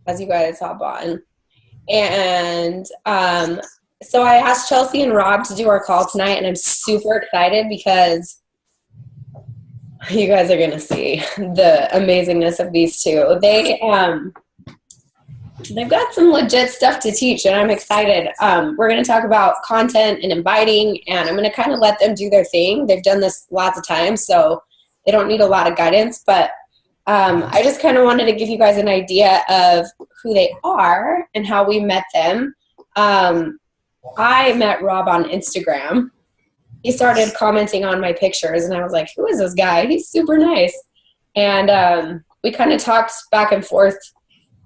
as you guys hop on. And so I asked Chelsea and Rob to do our call tonight, and I'm super excited because you guys are going to see the amazingness of these two. They've got some legit stuff to teach, and I'm excited. We're going to talk about content and inviting, and I'm going to kind of let them do their thing. They've done this lots of times, so they don't need a lot of guidance, but I just kind of wanted to give you guys an idea of who they are and how we met them. I met Rob on Instagram. He started commenting on my pictures, and I was like, who is this guy? He's super nice. And we kind of talked back and forth,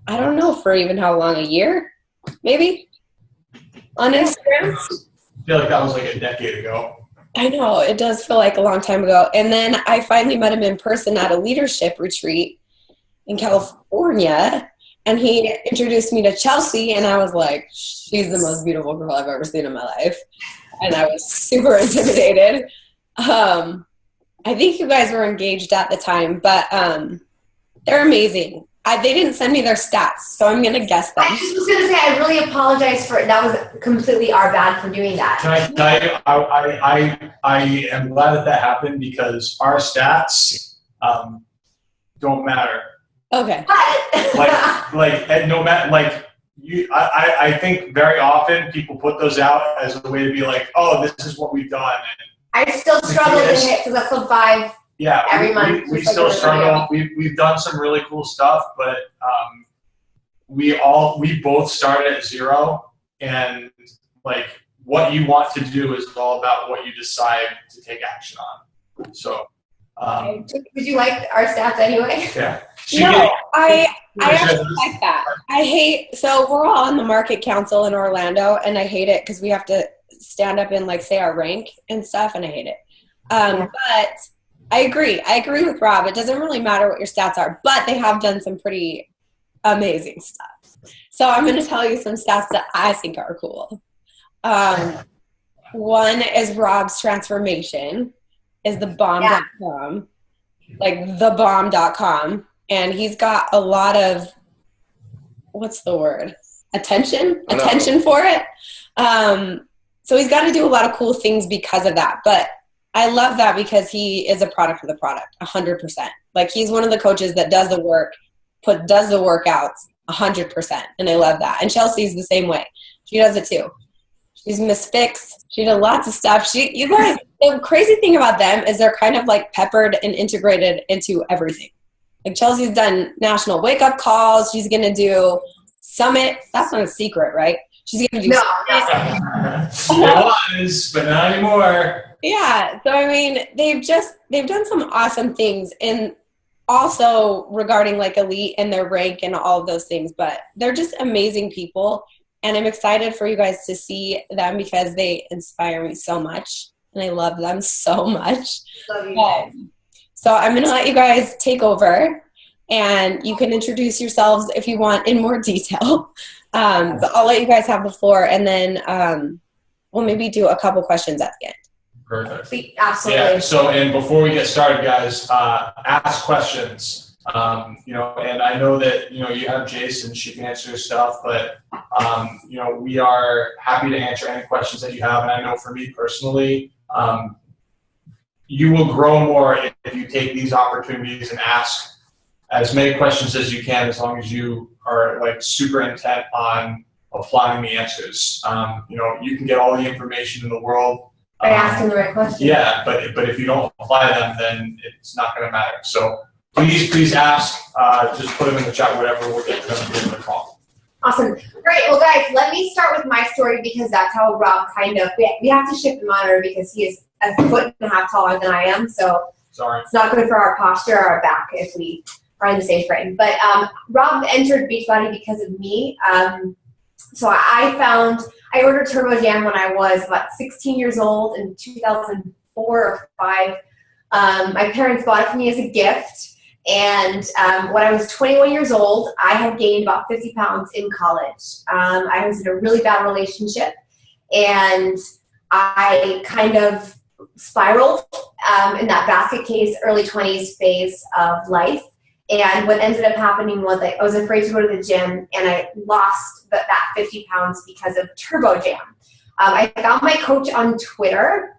I don't know for even how long, a year, maybe, on Instagram. I feel like that was like a decade ago. I know, it does feel like a long time ago. And then I finally met him in person at a leadership retreat in California, and he introduced me to Chelsea, and I was like, she's the most beautiful girl I've ever seen in my life. And I was super intimidated. I think you guys were engaged at the time, but they're amazing. They didn't send me their stats, so I'm going to guess them. I just was going to say, I really apologize for it. That was completely our bad for doing that. Can I tell you, I am glad that happened because our stats don't matter. Okay. I think very often people put those out as a way to be like, oh, this is what we've done. And I still struggle to hit successful 5. Yeah, every month. We still struggle. We've done some really cool stuff, but we both started at 0, and like what you want to do is all about what you decide to take action on. So, did you like our stats anyway? Yeah. I actually like that. So we're all on the market council in Orlando, and I hate it because we have to stand up and like say our rank and stuff, and I hate it. But I agree with Rob. It doesn't really matter what your stats are, but they have done some pretty amazing stuff. So I'm going to tell you some stats that I think are cool. One is Rob's transformation is the bomb.com, like thebomb.com. And he's got a lot of, what's the word? Attention for it. So he's got to do a lot of cool things because of that. But I love that because he is a product of the product, 100%. Like he's one of the coaches that does the work, does the workouts 100%. And I love that. And Chelsea's the same way. She does it too. She's Miss Fix. She does lots of stuff. You guys, the crazy thing about them is they're kind of like peppered and integrated into everything. Like Chelsea's done national wake-up calls. She's going to do Summit. That's not a secret, right? She's going to do Summit. It was, but not anymore. Yeah. So, I mean, they've done some awesome things, and also regarding like elite and their rank and all of those things, but they're just amazing people. And I'm excited for you guys to see them because they inspire me so much, and I love them so much. Love you. So I'm going to let you guys take over, and you can introduce yourselves if you want in more detail. But I'll let you guys have the floor, and then we'll maybe do a couple questions at the end. Perfect. Absolutely. Yeah. So, and before we get started, guys, ask questions. And I know that, you have Jason, she can answer your stuff, but, we are happy to answer any questions that you have. And I know for me personally, you will grow more if you take these opportunities and ask as many questions as you can, as long as you are like super intent on applying the answers. You can get all the information in the world by asking the right questions. Yeah, but if you don't apply them, then it's not going to matter. So please ask. Just put them in the chat, whatever. We'll get to them in the call. Awesome. Great. Well, guys, let me start with my story because that's how Rob we have to shift the monitor because he is a foot and a half taller than I am. So sorry, it's not good for our posture or our back if we are in the same frame. But Rob entered Beachbody because of me. So I ordered Turbo Jam when I was about 16 years old in 2004 or 5. My parents bought it for me as a gift. And when I was 21 years old, I had gained about 50 pounds in college. I was in a really bad relationship, and I kind of spiraled in that basket case, early 20s phase of life. And what ended up happening was I was afraid to go to the gym, and I lost that 50 pounds because of Turbo Jam. I found my coach on Twitter.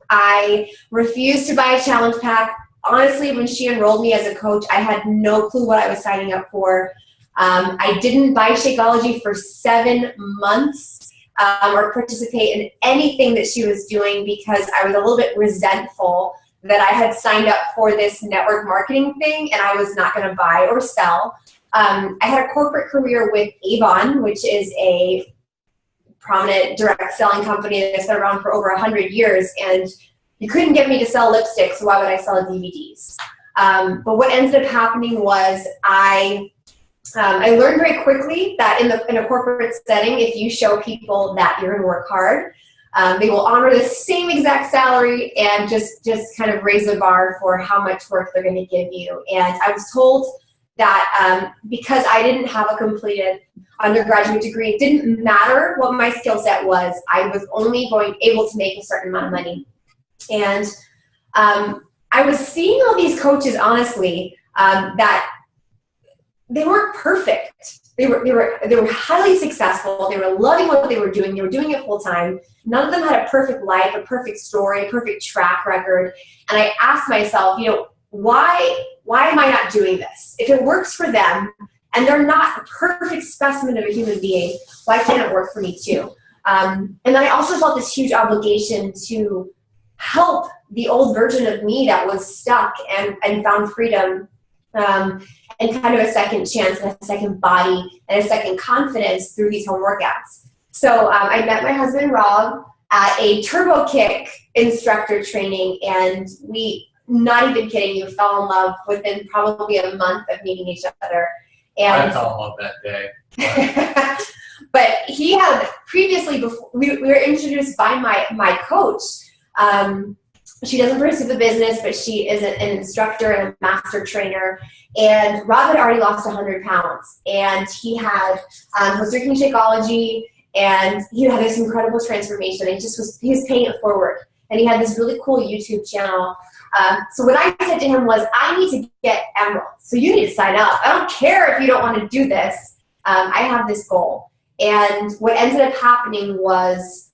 I refused to buy a challenge pack. Honestly, when she enrolled me as a coach, I had no clue what I was signing up for. I didn't buy Shakeology for 7 months or participate in anything that she was doing because I was a little bit resentful that I had signed up for this network marketing thing and I was not going to buy or sell. I had a corporate career with Avon, which is a prominent direct selling company that's been around for over 100 years, and you couldn't get me to sell lipstick, so why would I sell DVDs? But what ended up happening was I learned very quickly that in a corporate setting, if you show people that you're going to work hard, they will honor the same exact salary and just kind of raise the bar for how much work they're going to give you. And I was told that because I didn't have a completed undergraduate degree, it didn't matter what my skill set was. I was only able to make a certain amount of money. And I was seeing all these coaches, honestly, that they weren't perfect. They were highly successful. They were loving what they were doing. They were doing it full time. None of them had a perfect life, a perfect story, a perfect track record. And I asked myself, why am I not doing this? If it works for them and they're not a perfect specimen of a human being, why can't it work for me too? And then I also felt this huge obligation to help the old version of me that was stuck and found freedom and kind of a second chance and a second body and a second confidence through these home workouts. So I met my husband, Rob, at a Turbo Kick instructor training, and we, not even kidding you, fell in love within probably a month of meeting each other. And I fell in love that day. But he had previously, before we were introduced by my coach. She doesn't pursue the business, but she is an instructor and a master trainer. And Rob had already lost 100 pounds. And he was drinking Shakeology, and he had this incredible transformation. And he was paying it forward. And he had this really cool YouTube channel. So what I said to him was, I need to get Emerald. So you need to sign up. I don't care if you don't want to do this. I have this goal. And what ended up happening was,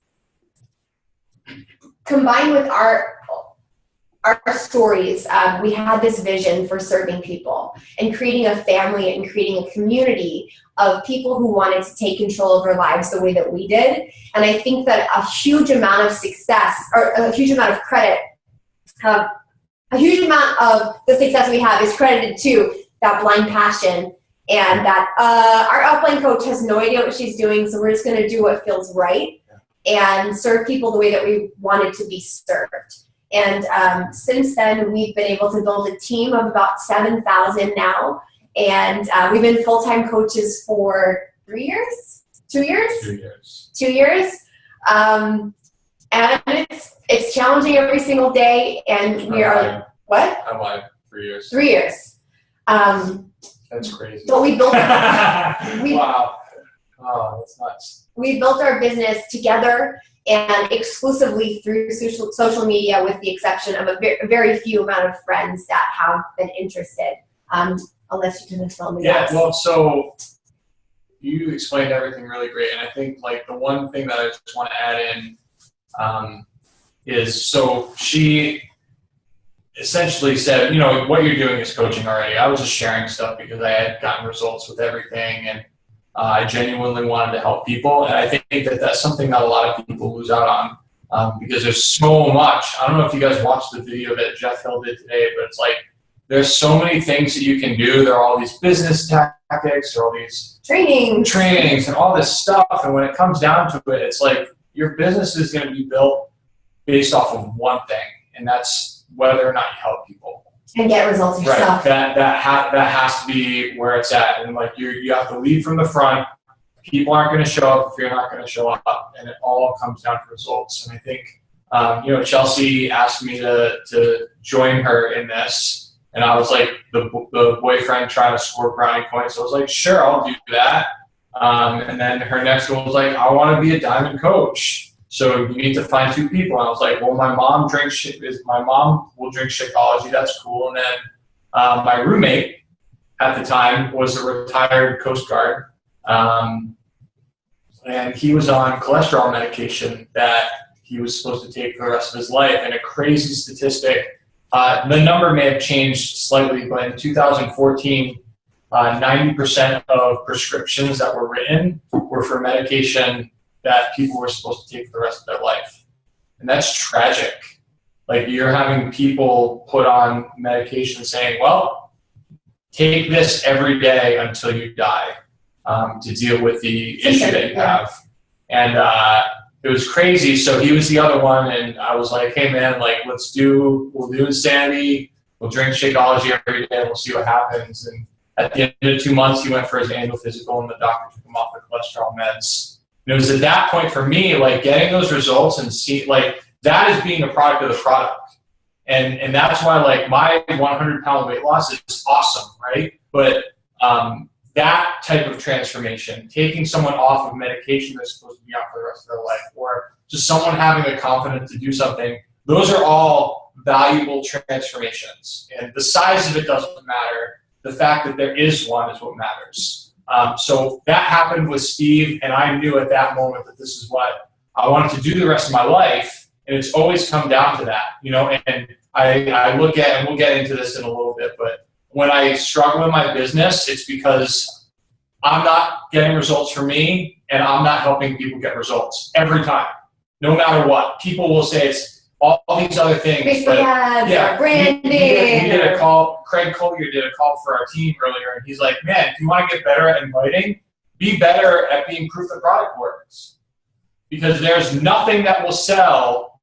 combined with our stories, we had this vision for serving people and creating a family and creating a community of people who wanted to take control of their lives the way that we did. And I think that a huge amount of success, or a huge amount of credit, a huge amount of the success we have is credited to that blind passion, and that our upline coach has no idea what she's doing, so we're just going to do what feels right and serve people the way that we wanted to be served. And since then, we've been able to build a team of about 7,000 now. And we've been full-time coaches for 3 years? 2 years? 2 years. 2 years. And it's challenging every single day. And we are, what? I'm like 3 years. 3 years. That's crazy. But we built wow. Oh, that's nuts. We built our business together and exclusively through social media, with the exception of a very few amount of friends that have been interested. Unless you can explain the Yeah, well, so you explained everything really great, and I think like the one thing that I just want to add in is, so she essentially said, what you're doing is coaching already. I was just sharing stuff because I had gotten results with everything, and I genuinely wanted to help people. And I think that that's something that a lot of people lose out on because there's so much. I don't know if you guys watched the video that Jeff Hill did today, but it's like there's so many things that you can do. There are all these business tactics, there are all these trainings and all this stuff. And when it comes down to it, it's like your business is going to be built based off of one thing, and that's whether or not you help people. And get results yourself. Right. That has to be where it's at. And like you have to lead from the front. People aren't going to show up if you're not going to show up, and it all comes down to results. And I think Chelsea asked me to join her in this, and I was like the boyfriend trying to score brownie points. So I was like, sure, I'll do that. And then her next goal was like, I want to be a diamond coach. So you need to find 2 people. And I was like, well, my mom will drink Shakeology. That's cool. And then my roommate at the time was a retired Coast Guard. And he was on cholesterol medication that he was supposed to take for the rest of his life. And a crazy statistic, the number may have changed slightly, but in 2014, 90% of prescriptions that were written were for medication that people were supposed to take for the rest of their life. And that's tragic. Like, you're having people put on medication saying, well, take this every day until you die, to deal with the issue that you have. And it was crazy. So he was the other one, and I was like, hey man, like, we'll do insanity, we'll drink Shakeology every day, and we'll see what happens. And at the end of 2 months, he went for his annual physical, and the doctor took him off the cholesterol meds. And it was at that point for me, like, getting those results and see, like, that is being a product of the product. And that's why, like, my 100-pound weight loss is awesome, right? But that type of transformation, taking someone off of medication that's supposed to be on for the rest of their life, or just someone having the confidence to do something, those are all valuable transformations. And the size of it doesn't matter. The fact that there is one is what matters. So that happened with Steve, and I knew at that moment that this is what I wanted to do the rest of my life. And it's always come down to that, you know, and I look at, and we'll get into this in a little bit, but when I struggle in my business, it's because I'm not getting results for me, and I'm not helping people get results every time, no matter what. People will say it's all these other things. Facebook ads, or branding. We did a call, Craig Collier did a call for our team earlier, and he's like, man, if you want to get better at inviting, be better at being proof the product works. Because there's nothing that will sell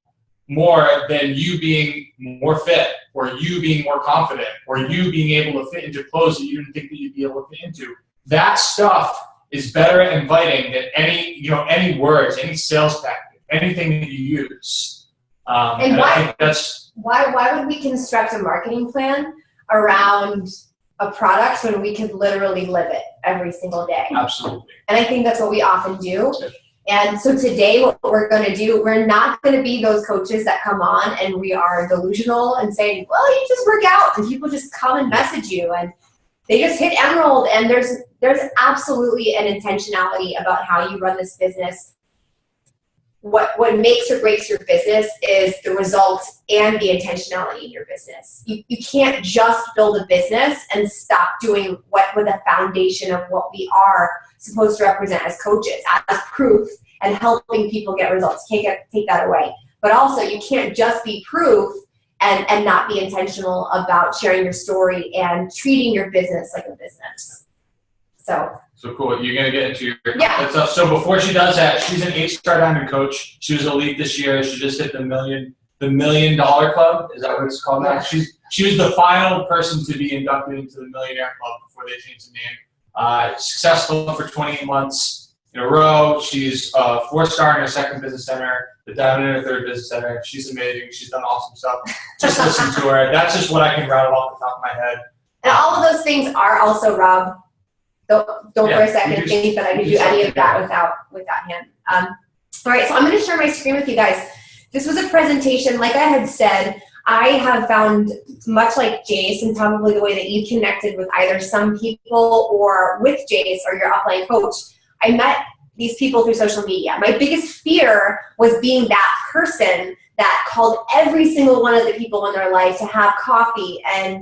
more than you being more fit, or you being more confident, or you being able to fit into clothes that you didn't think that you'd be able to fit into. That stuff is better at inviting than any words, any sales tactic, anything that you use. And I think that's why would we construct a marketing plan around a product when we could literally live it every single day? Absolutely. And I think that's what we often do. And so today what we're going to do, we're not going to be those coaches that come on and we are delusional and saying, well, you just work out, and people just come and message you and they just hit Emerald. And there's absolutely an intentionality about how you run this business. What makes or breaks your business is the results and the intentionality in your business. You can't just build a business and stop doing what with the foundation of what we are supposed to represent as coaches, as proof, and helping people get results. Take that away. But also, you can't just be proof and not be intentional about sharing your story and treating your business like a business. So cool. You're going to get into your So before she does that, she's an 8-star diamond coach. She was elite this year. She just hit the $1 million club. Is that what it's called now? She was the final person to be inducted into the Millionaire Club before they changed the name. Successful for 28 months in a row. She's a 4-star in her 2nd business center, the diamond in her 3rd business center. She's amazing. She's done awesome stuff. Just listen to her. That's just what I can rattle off the top of my head. And all of those things are also, Rob, don't for a second think that I could do any of that without him. All right, so I'm going to share my screen with you guys. This was a presentation, like I had said, I have found, much like Jace, and probably the way that you connected with either some people or with Jace or your upline coach, I met these people through social media. My biggest fear was being that person that called every single one of the people in their life to have coffee, and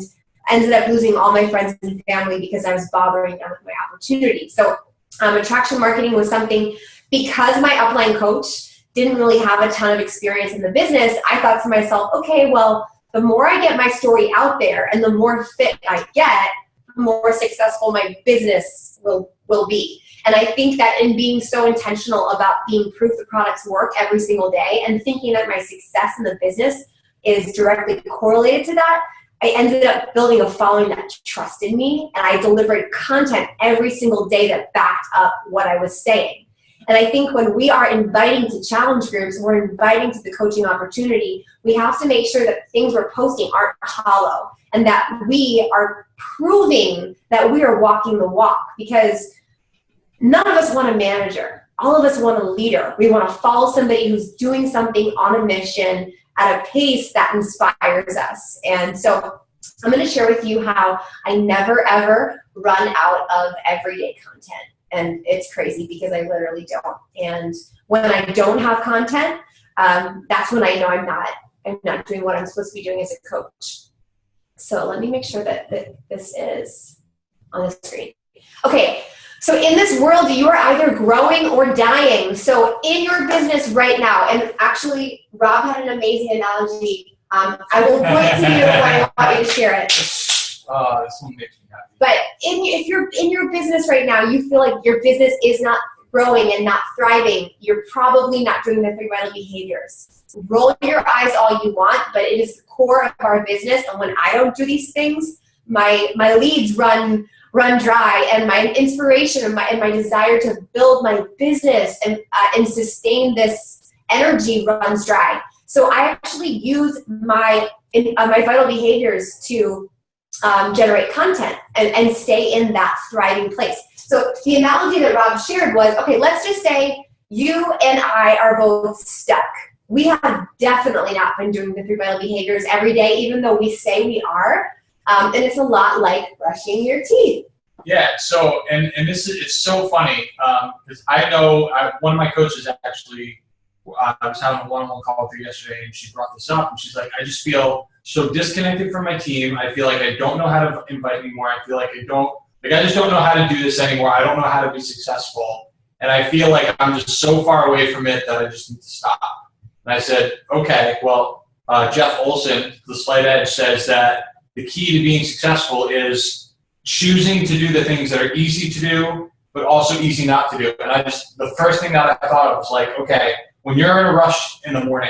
ended up losing all my friends and family because I was bothering them with my opportunity. So attraction marketing was something, because my upline coach didn't really have a ton of experience in the business, I thought to myself, okay, well, the more I get my story out there and the more fit I get, the more successful my business will be. And I think that in being so intentional about being proof the products work every single day, and thinking that my success in the business is directly correlated to that, I ended up building a following that trusted me, and I delivered content every single day that backed up what I was saying. And I think when we are inviting to challenge groups, we're inviting to the coaching opportunity, we have to make sure that things we're posting aren't hollow, and that we are proving that we are walking the walk, because none of us want a manager. All of us want a leader. We want to follow somebody who's doing something on a mission at a pace that inspires us. And so I'm going to share with you how I never ever run out of everyday content. And it's crazy because I literally don't. And when I don't have content, that's when I know I'm not doing what I'm supposed to be doing as a coach. So let me make sure that this is on the screen. Okay, so in this world, you are either growing or dying. So in your business right now, and actually, Rob had an amazing analogy. I will point to you when I want you to share it. This one makes me happy. But if you're in your business right now, you feel like your business is not growing and not thriving, you're probably not doing the 3 vital behaviors. Roll your eyes all you want, but it is the core of our business. And when I don't do these things, my leads run dry, and my inspiration and my desire to build my business and sustain this energy runs dry. So I actually use my vital behaviors to generate content and stay in that thriving place. So the analogy that Rob shared was, okay, let's just say you and I are both stuck. We have definitely not been doing the 3 vital behaviors every day, even though we say we are. And it's a lot like brushing your teeth. Yeah, so, and it's so funny, because I know one of my coaches actually, I was having a one-on-one call with her yesterday, and she brought this up, and she's like, I just feel so disconnected from my team. I feel like I don't know how to invite anymore. I feel like I just don't know how to do this anymore. I don't know how to be successful. And I feel like I'm just so far away from it that I just need to stop. And I said, okay, well, Jeff Olson, the Slight Edge, says that the key to being successful is choosing to do the things that are easy to do, but also easy not to do. And the first thing that I thought of was like, okay, when you're in a rush in the morning,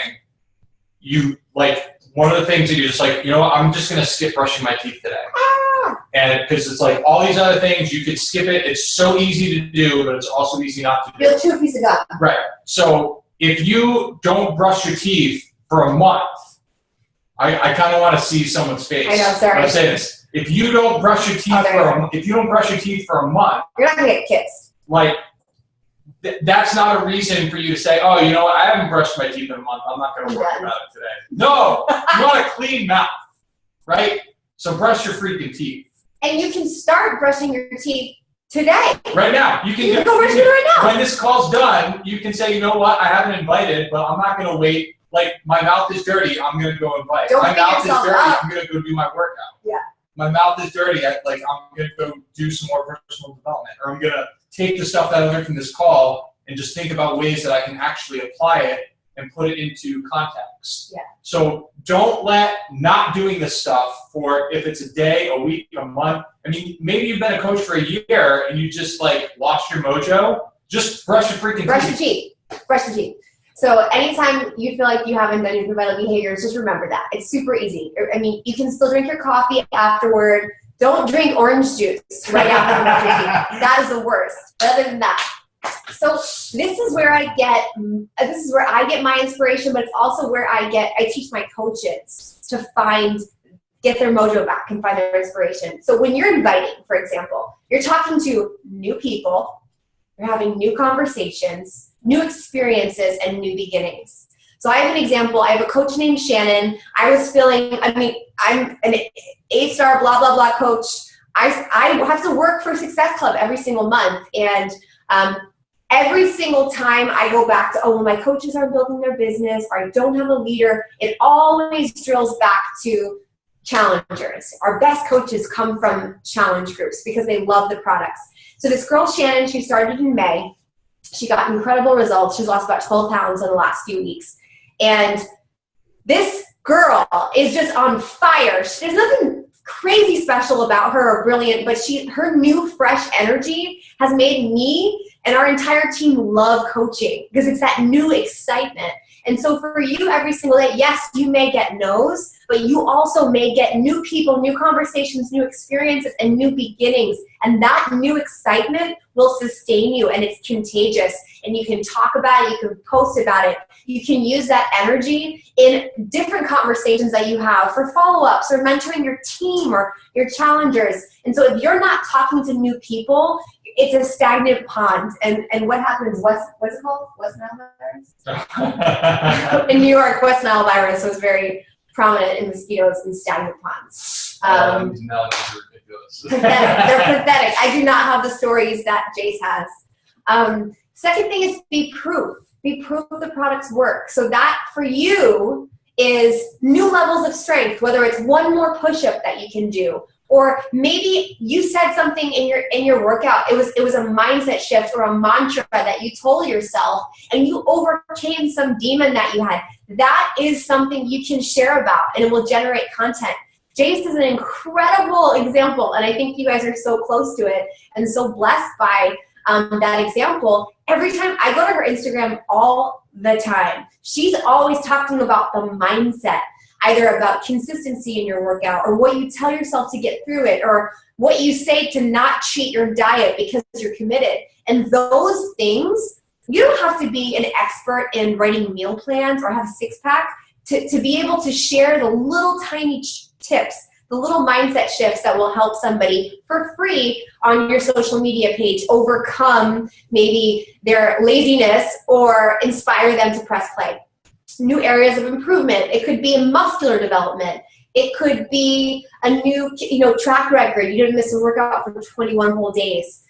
one of the things that you're just like, you know what, I'm just going to skip brushing my teeth today. And because it's like all these other things, you could skip it. It's so easy to do, but it's also easy not to do. You'll chew a piece of gum. Right. So if you don't brush your teeth for a month, I kind of want to see someone's face. I know, sorry. I'm saying this. If you don't brush your teeth for a month, you're not going to get kissed. Like, that's not a reason for you to say, oh, you know what, I haven't brushed my teeth in a month. I'm not going to worry about it today. No, you want a clean mouth, right? So brush your freaking teeth. And you can start brushing your teeth today. Right now. You can go brush it right now. When this call's done, you can say, you know what, I haven't invited, but I'm not going to wait. Like, my mouth is dirty, I'm going to go invite. My mouth is dirty, I'm going to go do my workout. Yeah. My mouth is dirty, I'm going to go do some more personal development. Or I'm going to take the stuff that I learned from this call and just think about ways that I can actually apply it and put it into context. Yeah. So don't let not doing this stuff for, if it's a day, a week, a month. I mean, maybe you've been a coach for a year and you just like lost your mojo. Just brush your freaking teeth. Brush your teeth. So anytime you feel like you haven't done your vital behaviors, just remember that. It's super easy. I mean, you can still drink your coffee afterward. Don't drink orange juice right after you brush your teeth. That is the worst. But other than that, so this is where I get my inspiration, but it's also where I teach my coaches to get their mojo back and find their inspiration. So when you're inviting, for example, you're talking to new people, you're having new conversations, new experiences, and new beginnings. So I have an example. I have a coach named Shannon. I'm an 8-star blah, blah, blah coach. I have to work for Success Club every single month. And every single time I go back to, well, my coaches are building their business, or I don't have a leader, it always drills back to challengers. Our best coaches come from challenge groups because they love the products. So this girl, Shannon, she started in May. She got incredible results. She's lost about 12 pounds in the last few weeks. And this girl is just on fire. There's nothing crazy special about her or brilliant, but her new fresh energy has made me and our entire team love coaching because it's that new excitement. And so for you every single day, yes, you may get no's, but you also may get new people, new conversations, new experiences, and new beginnings. And that new excitement will sustain you, and it's contagious. And you can talk about it, you can post about it. You can use that energy in different conversations that you have for follow-ups or mentoring your team or your challengers. And so if you're not talking to new people, it's a stagnant pond. And what happens, what's it called? West Nile virus? In New York, West Nile virus was very prominent in mosquitoes and stagnant ponds. No, these are ridiculous. Pathetic. They're pathetic. I do not have the stories that Jace has. Second thing is be proof. Be proof the products work. So that for you is new levels of strength, whether it's one more push-up that you can do, or maybe you said something in your workout. It was a mindset shift or a mantra that you told yourself, and you overcame some demon that you had. That is something you can share about, and it will generate content. Jace is an incredible example, and I think you guys are so close to it and so blessed by that example. Every time I go to her Instagram all the time, she's always talking about the mindset, either about consistency in your workout or what you tell yourself to get through it, or what you say to not cheat your diet because you're committed. And those things, you don't have to be an expert in writing meal plans or have a six-pack to be able to share the little tiny tips, the little mindset shifts that will help somebody for free on your social media page overcome maybe their laziness or inspire them to press play. New areas of improvement. It could be muscular development. It could be a new, track record. You didn't miss a workout for 21 whole days.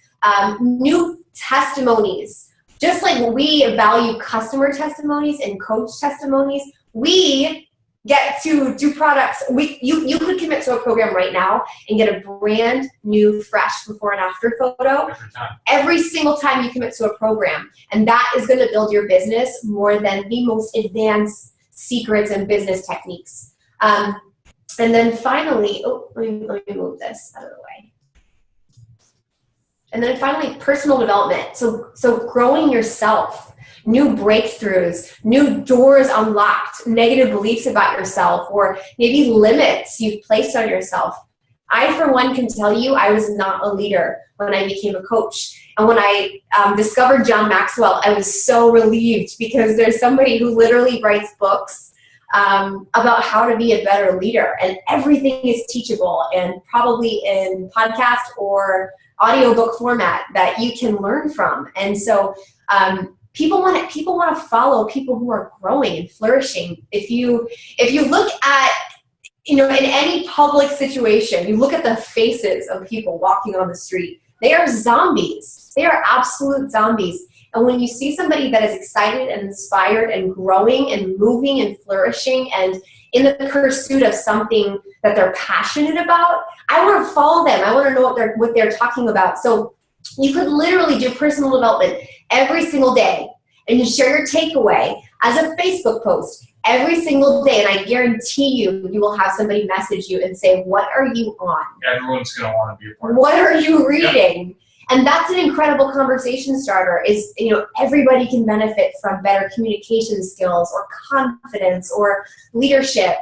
New testimonies. Just like we value customer testimonies and coach testimonies, we get to do products. You could commit to a program right now and get a brand new, fresh before and after photo every single time you commit to a program. And that is going to build your business more than the most advanced secrets and business techniques. And then finally, let me move this out of the way. And then finally, personal development. So growing yourself. New breakthroughs, new doors unlocked, negative beliefs about yourself, or maybe limits you've placed on yourself. I, for one, can tell you I was not a leader when I became a coach. And when I discovered John Maxwell, I was so relieved, because there's somebody who literally writes books about how to be a better leader. And everything is teachable, and probably in podcast or audiobook format that you can learn from. And so people want to follow people who are growing and flourishing. If you look at, in any public situation, you look at the faces of people walking on the street, they are zombies. They are absolute zombies. And when you see somebody that is excited and inspired and growing and moving and flourishing and in the pursuit of something that they're passionate about, I want to follow them. I want to know what they're talking about. So you could literally do personal development every single day, and you share your takeaway as a Facebook post every single day, and I guarantee you will have somebody message you and say, what are you on? Everyone's going to want to be a part of it. What are you reading? Yep. And that's an incredible conversation starter. Is everybody can benefit from better communication skills or confidence or leadership.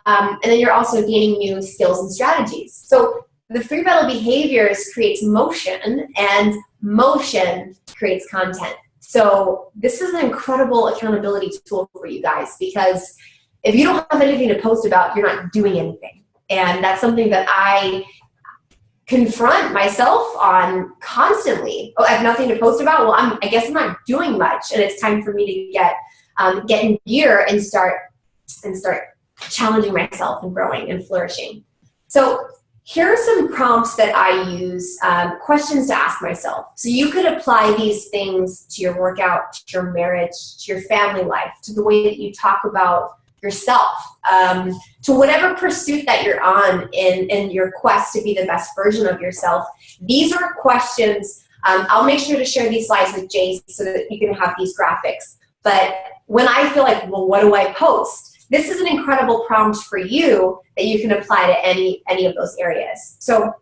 And then you're also gaining new skills and strategies. So the 3 vital behaviors creates motion, and motion creates content. So this is an incredible accountability tool for you guys, because if you don't have anything to post about, you're not doing anything. And that's something that I confront myself on constantly. Oh, I have nothing to post about? Well, I guess I'm not doing much, and it's time for me to get in gear and start challenging myself and growing and flourishing. So here are some prompts that I use, questions to ask myself. So you could apply these things to your workout, to your marriage, to your family life, to the way that you talk about yourself, to whatever pursuit that you're on in your quest to be the best version of yourself. These are questions. I'll make sure to share these slides with Jace so that you can have these graphics. But when I feel like, well, what do I post? This is an incredible prompt for you that you can apply to any of those areas. So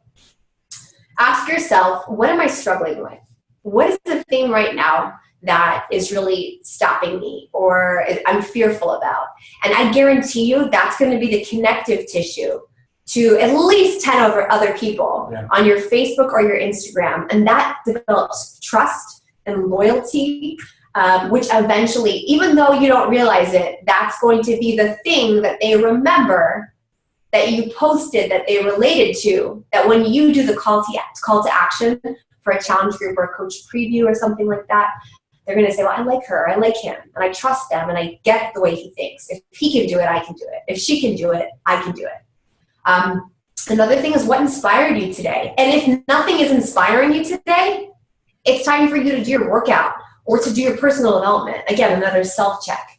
ask yourself, what am I struggling with? What is the thing right now that is really stopping me or I'm fearful about? And I guarantee you that's going to be the connective tissue to at least 10 other people on your Facebook or your Instagram. And that develops trust and loyalty, which eventually, even though you don't realize it, that's going to be the thing that they remember that you posted, that they related to, that when you do the call to action for a challenge group or a coach preview or something like that, they're going to say, well, I like her, I like him, and I trust them, and I get the way he thinks. If he can do it, I can do it. If she can do it, I can do it. Another thing is what inspired you today. And if nothing is inspiring you today, it's time for you to do your workout or to do your personal development. Again, another self-check.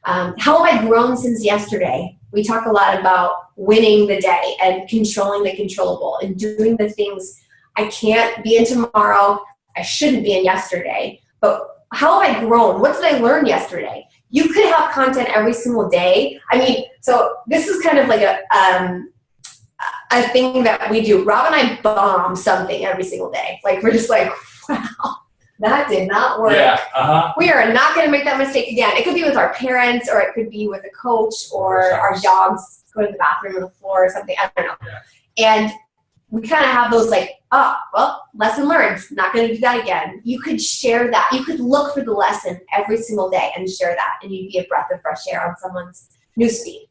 How have I grown since yesterday? We talk a lot about winning the day and controlling the controllable and doing the things I can't be in tomorrow, I shouldn't be in yesterday. But how have I grown? What did I learn yesterday? You could have content every single day. I mean, so this is kind of like a thing that we do. Rob and I bomb something every single day. Like, we're just like, wow, that did not work. Yeah, We are not going to make that mistake again. It could be with our parents, or it could be with a coach, or our dogs going to the bathroom on the floor or something. I don't know. Yeah. And we kind of have those like, oh, well, lesson learned. Not going to do that again. You could share that. You could look for the lesson every single day and share that, and you'd be a breath of fresh air on someone's newsfeed.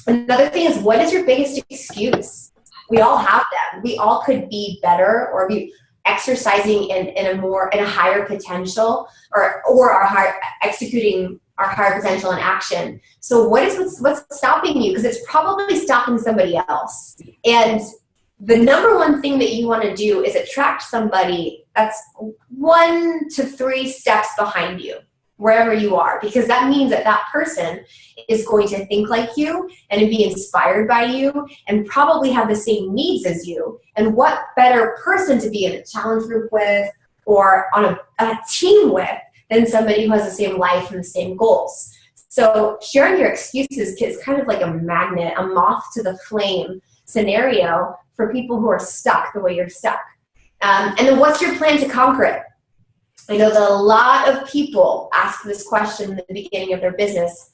Another thing is, what is your biggest excuse? We all have them. We all could be better or be exercising in a higher potential, or executing our higher potential in action. So what's stopping you? Because it's probably stopping somebody else. And the number one thing that you want to do is attract somebody that's 1 to 3 steps behind you, wherever you are, because that means that person is going to think like you and be inspired by you and probably have the same needs as you. And what better person to be in a challenge group with or on a team with than somebody who has the same life and the same goals. So sharing your excuses is kind of like a magnet, a moth to the flame scenario for people who are stuck the way you're stuck. And then what's your plan to conquer it? I know that a lot of people ask this question at the beginning of their business.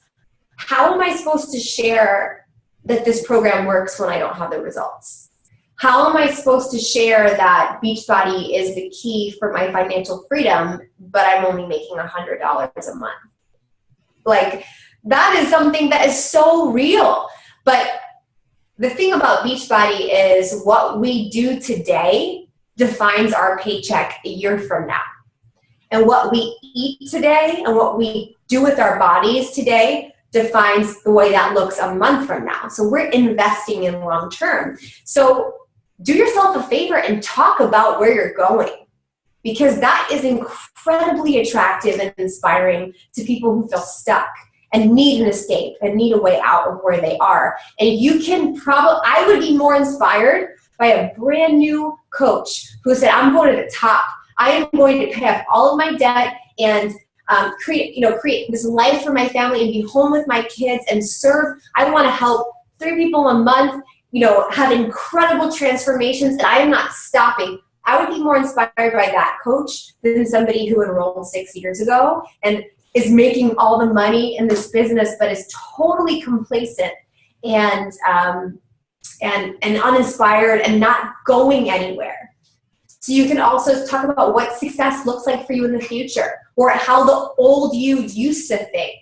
How am I supposed to share that this program works when I don't have the results? How am I supposed to share that Beachbody is the key for my financial freedom, but I'm only making $100 a month? Like, that is something that is so real. But the thing about Beachbody is what we do today defines our paycheck a year from now. And what we eat today and what we do with our bodies today defines the way that looks a month from now. So we're investing in long term. So do yourself a favor and talk about where you're going, because that is incredibly attractive and inspiring to people who feel stuck and need an escape and need a way out of where they are. And you can I would be more inspired by a brand new coach who said, I'm going to the top. I am going to pay off all of my debt and create this life for my family and be home with my kids and serve. I want to help 3 people a month, have incredible transformations, and I am not stopping. I would be more inspired by that coach than somebody who enrolled 6 years ago and is making all the money in this business, but is totally complacent and uninspired and not going anywhere. So you can also talk about what success looks like for you in the future, or how the old you used to think.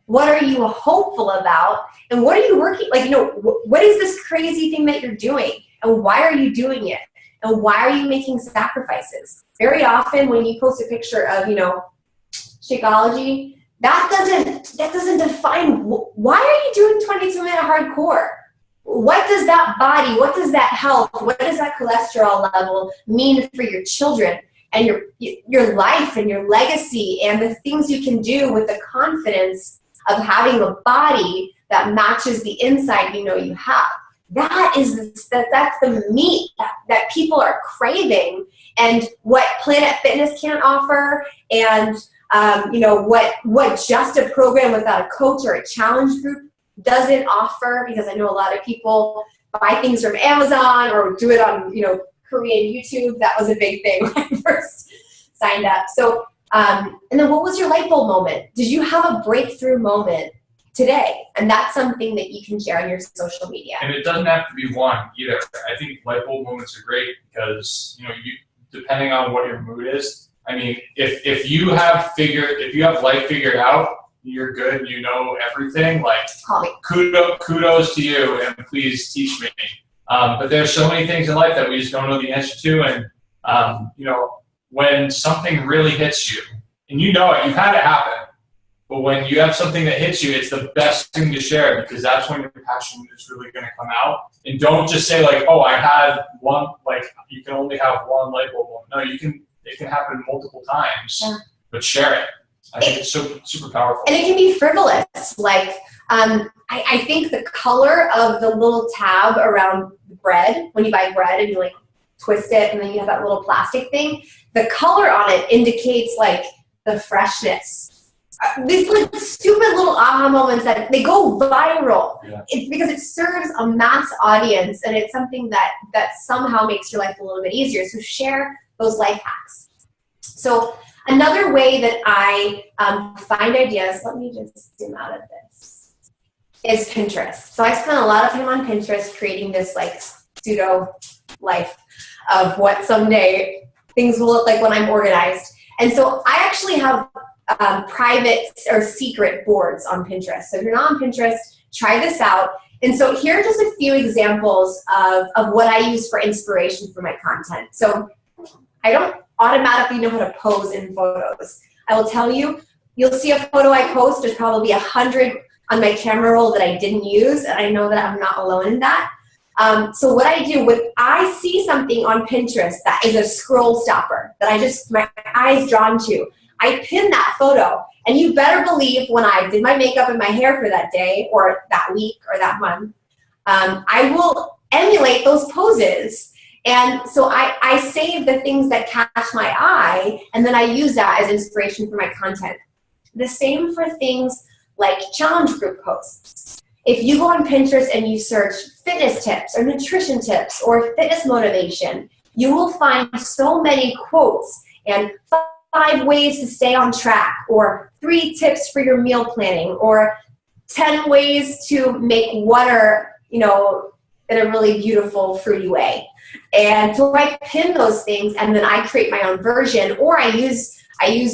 What are you hopeful about? And what are you working, what is this crazy thing that you're doing? And why are you doing it? And why are you making sacrifices? Very often when you post a picture of, Shakeology, that doesn't define, why are you doing 22-minute hardcore? What does that body, what does that health, what does that cholesterol level mean for your children and your life and your legacy and the things you can do with the confidence of having a body that matches the inside you have? That's the meat that people are craving, and what Planet Fitness can't offer, and what just a program without a coach or a challenge group doesn't offer, because I know a lot of people buy things from Amazon or do it on, Korean YouTube. That was a big thing when I first signed up. So, and then what was your light bulb moment? Did you have a breakthrough moment today? And that's something that you can share on your social media. And it doesn't have to be one either. I think light bulb moments are great because, depending on what your mood is, I mean, if you have life figured out, you're good, everything, like kudos to you, and please teach me. But there's so many things in life that we just don't know the answer to, and when something really hits you, and you know it, you've had it happen, but when you have something that hits you, it's the best thing to share, because that's when your passion is really going to come out. And don't just say like, oh, I had one, like you can only have one light bulb moment. No, it can happen multiple times, but share it. I think it's super powerful. And it can be frivolous. Like, I think the color of the little tab around bread, when you buy bread and you like twist it and then you have that little plastic thing, the color on it indicates like the freshness. These like stupid little aha moments that they go viral. It's because it serves a mass audience, and it's something that somehow makes your life a little bit easier. So share those life hacks. So another way that I find ideas, let me just zoom out of this, is Pinterest. So I spent a lot of time on Pinterest creating this like pseudo life of what someday things will look like when I'm organized. And so I actually have private or secret boards on Pinterest. So if you're not on Pinterest, try this out. And so here are just a few examples of what I use for inspiration for my content. So I don't automatically know how to pose in photos. I will tell you, you'll see a photo I post, there's probably 100 on my camera roll that I didn't use, and I know that I'm not alone in that. So what I do, when I see something on Pinterest that is a scroll stopper, that my eyes drawn to, I pin that photo, and you better believe when I did my makeup and my hair for that day or that week or that month, I will emulate those poses. And so I save the things that catch my eye, and then I use that as inspiration for my content. The same for things like challenge group posts. If you go on Pinterest and you search fitness tips or nutrition tips or fitness motivation, you will find so many quotes and 5 ways to stay on track, or 3 tips for your meal planning, or 10 ways to make water, in a really beautiful, fruity way. And so I pin those things, and then I create my own version, or I use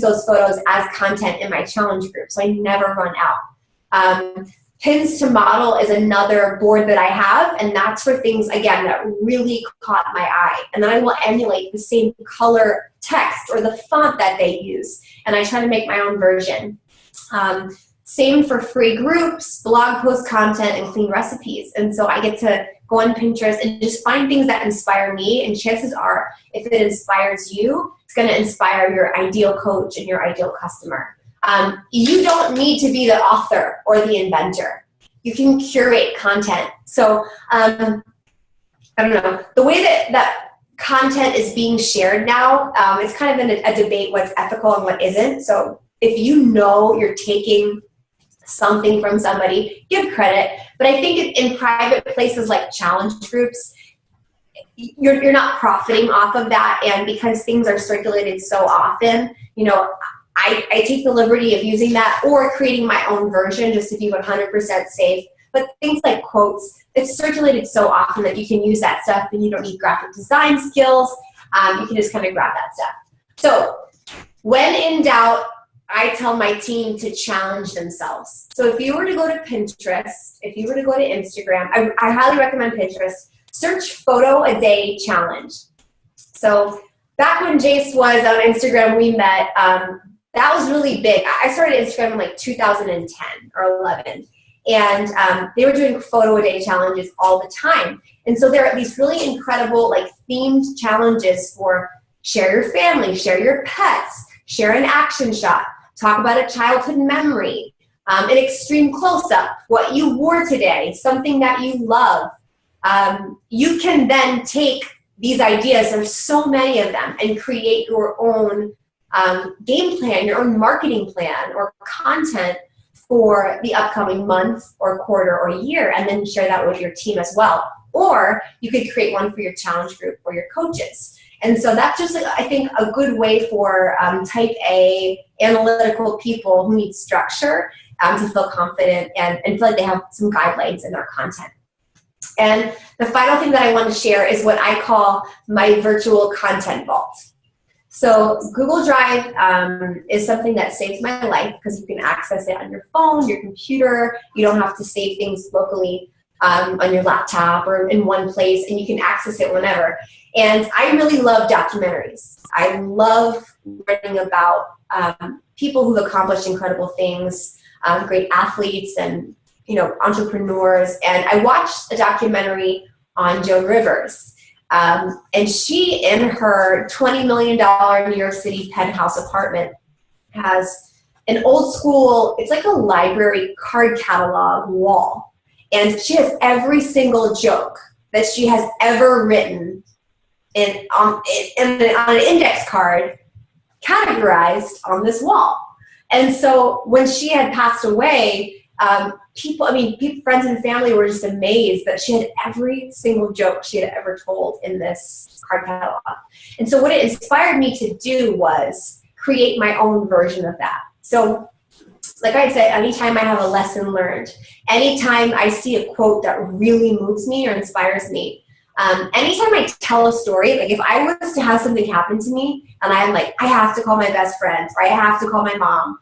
those photos as content in my challenge group, so I never run out. Pins to model is another board that I have, and that's for things, again, that really caught my eye. And then I will emulate the same color text or the font that they use, and I try to make my own version. Same for free groups, blog post content, and clean recipes. And so I get to go on Pinterest and just find things that inspire me, and chances are, if it inspires you, it's going to inspire your ideal coach and your ideal customer. You don't need to be the author or the inventor. You can curate content. So I don't know, the way that content is being shared now, it's kind of in a debate what's ethical and what isn't. So if you know you're taking something from somebody, give credit. But I think in private places like challenge groups, you're not profiting off of that. And because things are circulated so often, I take the liberty of using that or creating my own version just to be 100% safe. But things like quotes, it's circulated so often that you can use that stuff, and you don't need graphic design skills. You can just kind of grab that stuff. So when in doubt, I tell my team to challenge themselves. So if you were to go to Pinterest, if you were to go to Instagram, I highly recommend Pinterest. Search photo a day challenge. So back when Jace was on Instagram, we met. That was really big. I started Instagram in like 2010 or 11. And they were doing photo a day challenges all the time. And so there are these really incredible like themed challenges for share your family, share your pets, share an action shot, talk about a childhood memory, an extreme close-up, what you wore today, something that you love. You can then take these ideas, there's so many of them, and create your own game plan, your own marketing plan or content for the upcoming month or quarter or year, and then share that with your team as well. Or you could create one for your challenge group or your coaches. And so that's just, I think, a good way for type A analytical people who need structure to feel confident and feel like they have some guidelines in their content. And the final thing that I want to share is what I call my virtual content vault. So Google Drive is something that saves my life because you can access it on your phone, your computer. You don't have to save things locally on your laptop or in one place, and you can access it whenever. And I really love documentaries. I love learning about people who've accomplished incredible things, great athletes and, you know, entrepreneurs. And I watched a documentary on Joan Rivers. And she, in her $20 million New York City penthouse apartment, has an old school, it's like a library card catalog wall. And she has every single joke that she has ever written on an index card categorized on this wall. And so when she had passed away, friends and family were just amazed that she had every single joke she had ever told in this card catalog. And so what it inspired me to do was create my own version of that. So like I said, anytime I have a lesson learned, anytime I see a quote that really moves me or inspires me, anytime I tell a story, like if I was to have something happen to me and I'm like, I have to call my best friend, or I have to call my mom,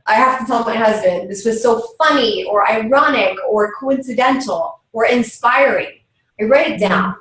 I have to tell my husband, this was so funny or ironic or coincidental or inspiring, I write it down.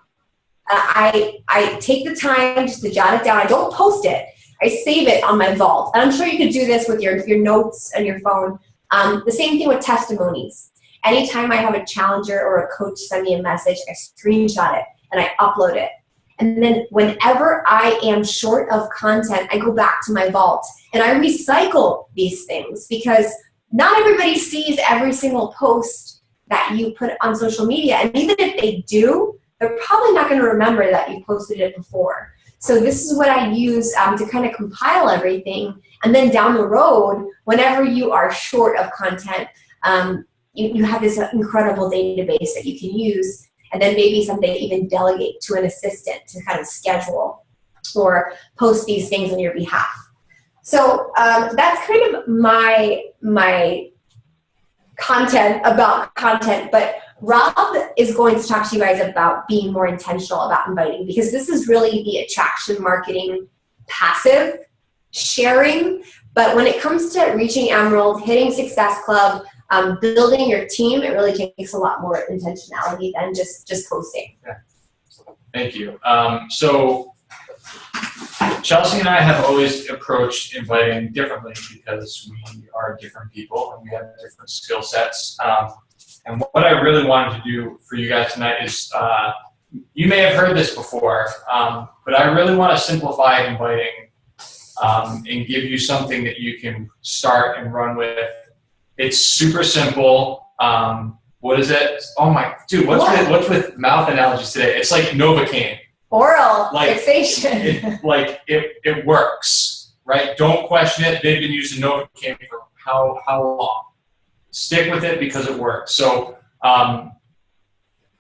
I take the time just to jot it down. I don't post it. I save it on my vault. And I'm sure you could do this with your notes and your phone. The same thing with testimonies. Anytime I have a challenger or a coach send me a message, I screenshot it and I upload it. And then whenever I am short of content, I go back to my vault and I recycle these things, because not everybody sees every single post that you put on social media. And even if they do, they're probably not going to remember that you posted it before. So this is what I use to kind of compile everything. And then down the road, whenever you are short of content, you have this incredible database that you can use. And then maybe someday even delegate to an assistant to kind of schedule or post these things on your behalf. So that's kind of my content about content. But Robb is going to talk to you guys about being more intentional about inviting, because this is really the attraction marketing passive sharing. But when it comes to reaching Emerald, hitting Success Club, building your team, it really takes a lot more intentionality than just posting. Yeah. Thank you. So Chelsea and I have always approached inviting differently, because we are different people and we have different skill sets. And what I really wanted to do for you guys tonight is, you may have heard this before, but I really want to simplify inviting and give you something that you can start and run with. It's super simple. What is it? Oh my, dude, what's with mouth analogies today? It's like Novocaine. Oral fixation. It works, right? Don't question it. They've been using Novocaine for how long? Stick with it because it works. So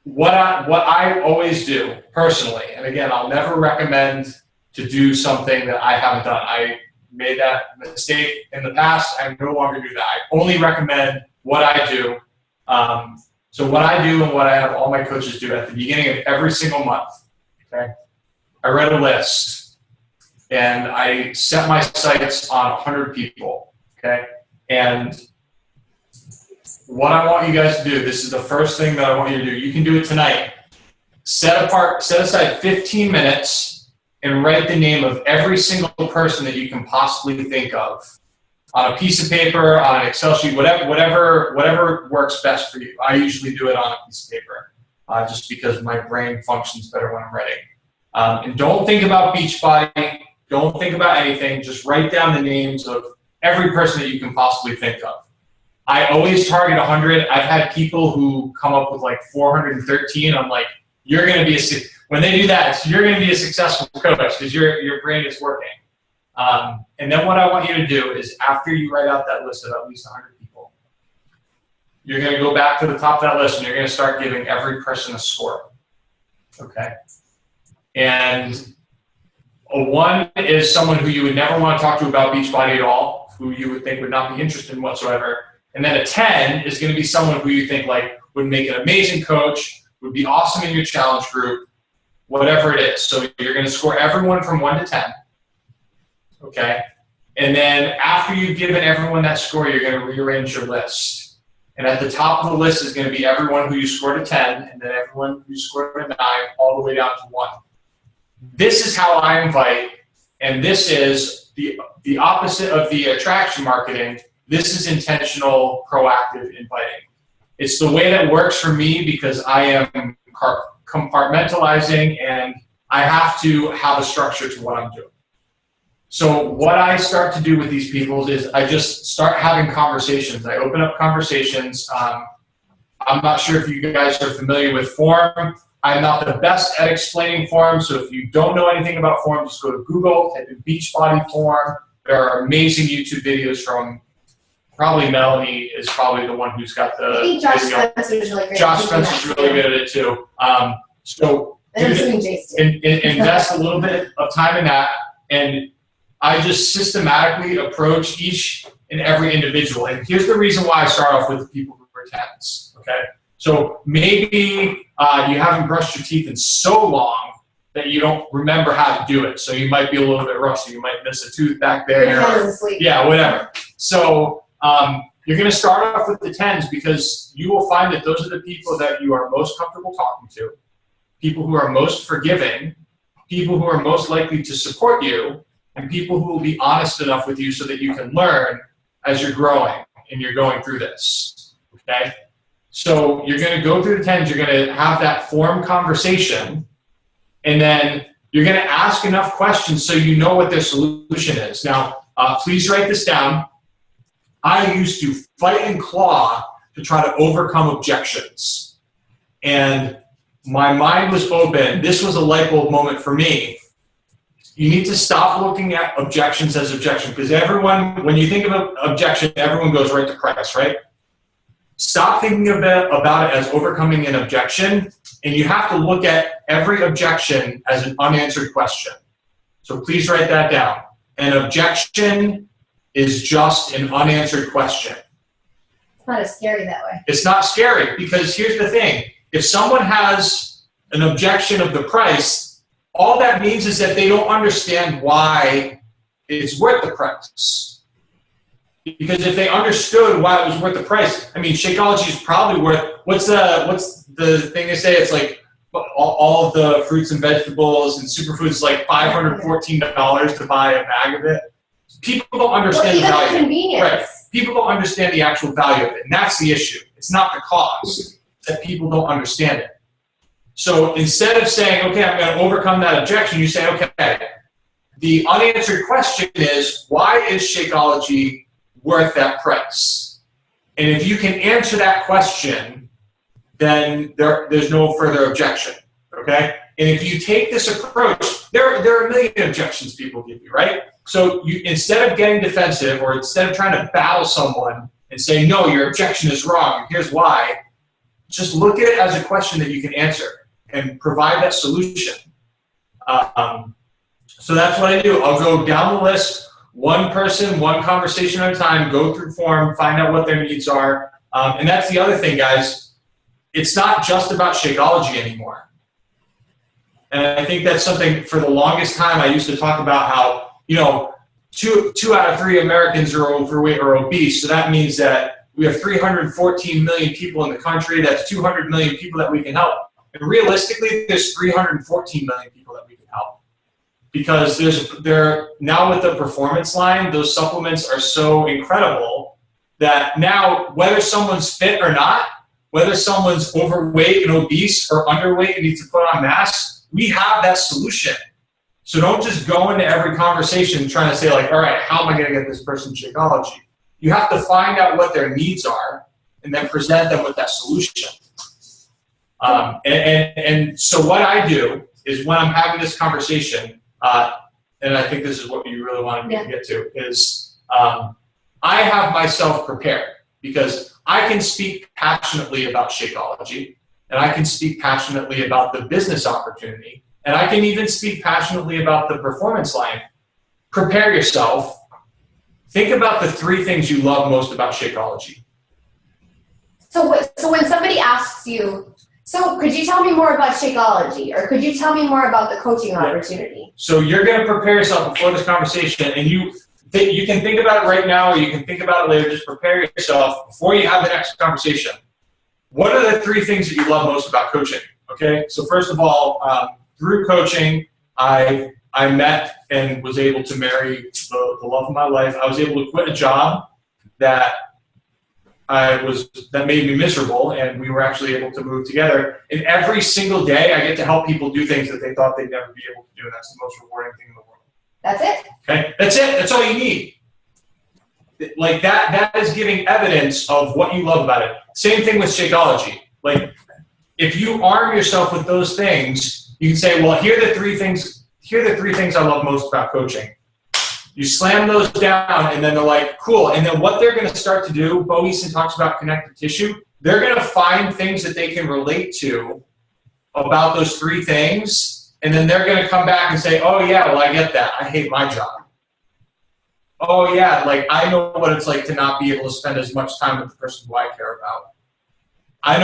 what I always do personally, and again, I'll never recommend to do something that I haven't done. I made that mistake in the past. I no longer do that. I only recommend what I do. So what I do and what I have all my coaches do at the beginning of every single month, okay? I read a list and I set my sights on 100 people, okay? And what I want you guys to do, this is the first thing that I want you to do. You can do it tonight. Set aside 15 minutes and write the name of every single person that you can possibly think of on a piece of paper, on an Excel sheet, whatever works best for you. I usually do it on a piece of paper, just because my brain functions better when I'm writing. And don't think about Beachbody. Don't think about anything. Just write down the names of every person that you can possibly think of. I always target 100. I've had people who come up with like 413. I'm like, you're going to be when they do that, you're going to be a successful coach because your brain is working. And then what I want you to do is, after you write out that list of at least 100 people, you're going to go back to the top of that list and you're going to start giving every person a score. Okay? And a 1 is someone who you would never want to talk to about Beachbody at all, who you would think would not be interested in whatsoever. And then a 10 is going to be someone who you think like would make an amazing coach, would be awesome in your challenge group, whatever it is. So you're going to score everyone from 1 to 10. Okay? And then after you've given everyone that score, you're going to rearrange your list. And at the top of the list is going to be everyone who you scored a 10, and then everyone who you scored a 9, all the way down to 1. this is how I invite, and this is the opposite of the attraction marketing. This is intentional, proactive inviting. It's the way that works for me because I am compartmentalizing and I have to have a structure to what I'm doing. So what I start to do with these people is I just start having conversations. I open up conversations. I'm not sure if you guys are familiar with form. I'm not the best at explaining form, so if you don't know anything about form, just go to Google, type in Beachbody form. There are amazing YouTube videos from probably Melanie is probably the one who's got the I think Josh Spencer's really great. Josh Spencer's really good at it too. So invest a little bit of time in that, and I just systematically approach each and every individual. And here's the reason why I start off with the people who are 10s, okay? So maybe you haven't brushed your teeth in so long that you don't remember how to do it. So you might be a little bit rusty. You might miss a tooth back there. Yeah, whatever. So you're going to start off with the 10s because you will find that those are the people that you are most comfortable talking to, people who are most forgiving, people who are most likely to support you, and people who will be honest enough with you so that you can learn as you're growing and you're going through this, okay? So you're going to go through the 10s, you're going to have that form conversation, and then you're going to ask enough questions so you know what their solution is. Now, please write this down. I used to fight and claw to try to overcome objections. And my mind was open. This was a light bulb moment for me. You need to stop looking at objections as objection, because everyone, when you think of an objection, everyone goes right to price, right? Stop thinking about it as overcoming an objection, and you have to look at every objection as an unanswered question. So please write that down. An objection is just an unanswered question. It's not as scary that way. It's not scary because here's the thing. If someone has an objection of the price, all that means is that they don't understand why it's worth the price. Because if they understood why it was worth the price, I mean, Shakeology is probably worth, what's the thing they say? It's like all of the fruits and vegetables and superfoods is like $514 to buy a bag of it. People don't understand the value. Convenience. Right. People don't understand the actual value of it, and that's the issue. It's not the cost, that people don't understand it. So instead of saying, okay, I'm going to overcome that objection, you say, okay, the unanswered question is, why is Shakeology worth that price? And if you can answer that question, then there's no further objection, okay? And if you take this approach, there are a million objections people give you, right? So you, instead of getting defensive or instead of trying to battle someone and say, no, your objection is wrong, here's why, just look at it as a question that you can answer and provide that solution. So that's what I do. I'll go down the list, one person, one conversation at a time, go through form, find out what their needs are. And that's the other thing, guys. It's not just about Shakeology anymore. And I think that's something for the longest time I used to talk about how, you know, two out of 3 Americans are overweight or obese. So that means that we have 314 million people in the country. That's 200 million people that we can help. And realistically, there's 314 million people that we can help. Because now with the performance line, those supplements are so incredible that now whether someone's fit or not, whether someone's overweight and obese or underweight and needs to put on mass, we have that solution. So don't just go into every conversation trying to say like, all right, how am I going to get this person Shakeology? You have to find out what their needs are and then present them with that solution. And so what I do is when I'm having this conversation, and I think this is what you really wanted me to get to, is I have myself prepared because I can speak passionately about Shakeology, and I can speak passionately about the business opportunity, and I can even speak passionately about the performance line. Prepare yourself. Think about the 3 things you love most about Shakeology. So when somebody asks you, so could you tell me more about Shakeology, or could you tell me more about the coaching opportunity? So you're going to prepare yourself before this conversation, and you can think about it right now, or you can think about it later. Just prepare yourself before you have the next conversation. What are the 3 things that you love most about coaching? Okay, so first of all, through coaching, I met and was able to marry the love of my life. I was able to quit a job that made me miserable, and we were actually able to move together. And every single day, I get to help people do things that they thought they'd never be able to do. And that's the most rewarding thing in the world. That's it. Okay, that's it. That's all you need. Like that is giving evidence of what you love about it. Same thing with Shakeology. Like, if you arm yourself with those things, you can say, well, here are the three things I love most about coaching. You slam those down, and then they're like, cool. And then what they're going to start to do, Bo Easton talks about connective tissue, they're going to find things that they can relate to about those three things, and then they're going to come back and say, oh, yeah, well, I get that. I hate my job. Oh, yeah, like, I know what it's like to not be able to spend as much time with the person who I care about. I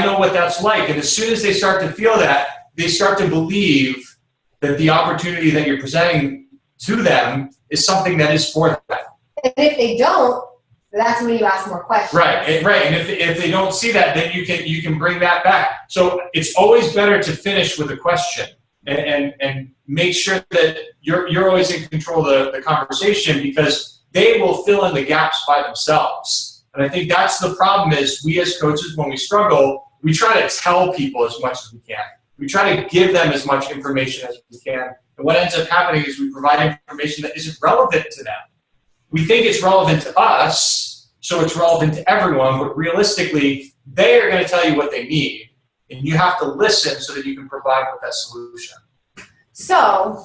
know what that's like. And as soon as they start to feel that, they start to believe that the opportunity that you're presenting to them is something that is for them. And if they don't, that's when you ask more questions. Right. And if they don't see that, then you can bring that back. So it's always better to finish with a question and make sure that you're always in control of the conversation, because they will fill in the gaps by themselves. And I think that's the problem is we as coaches, when we struggle, we try to tell people as much as we can. We try to give them as much information as we can. And what ends up happening is we provide information that isn't relevant to them. We think it's relevant to us, so it's relevant to everyone, but realistically, they are going to tell you what they need. And you have to listen so that you can provide with that solution. So,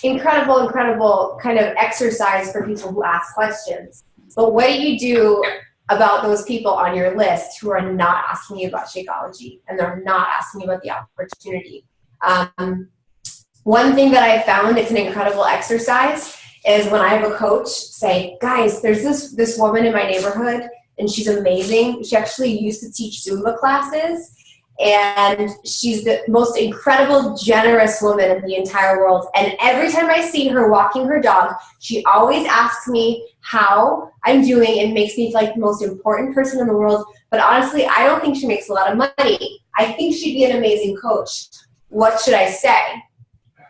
incredible kind of exercise for people who ask questions. But what do you do about those people on your list who are not asking you about Shakeology and they're not asking you about the opportunity? One thing that I found, it's an incredible exercise, is when I have a coach say, guys, there's this woman in my neighborhood and she's amazing. She actually used to teach Zumba classes, and she's the most incredible, generous woman in the entire world. And every time I see her walking her dog, she always asks me how I'm doing and makes me feel like the most important person in the world. But honestly, I don't think she makes a lot of money. I think she'd be an amazing coach. What should I say?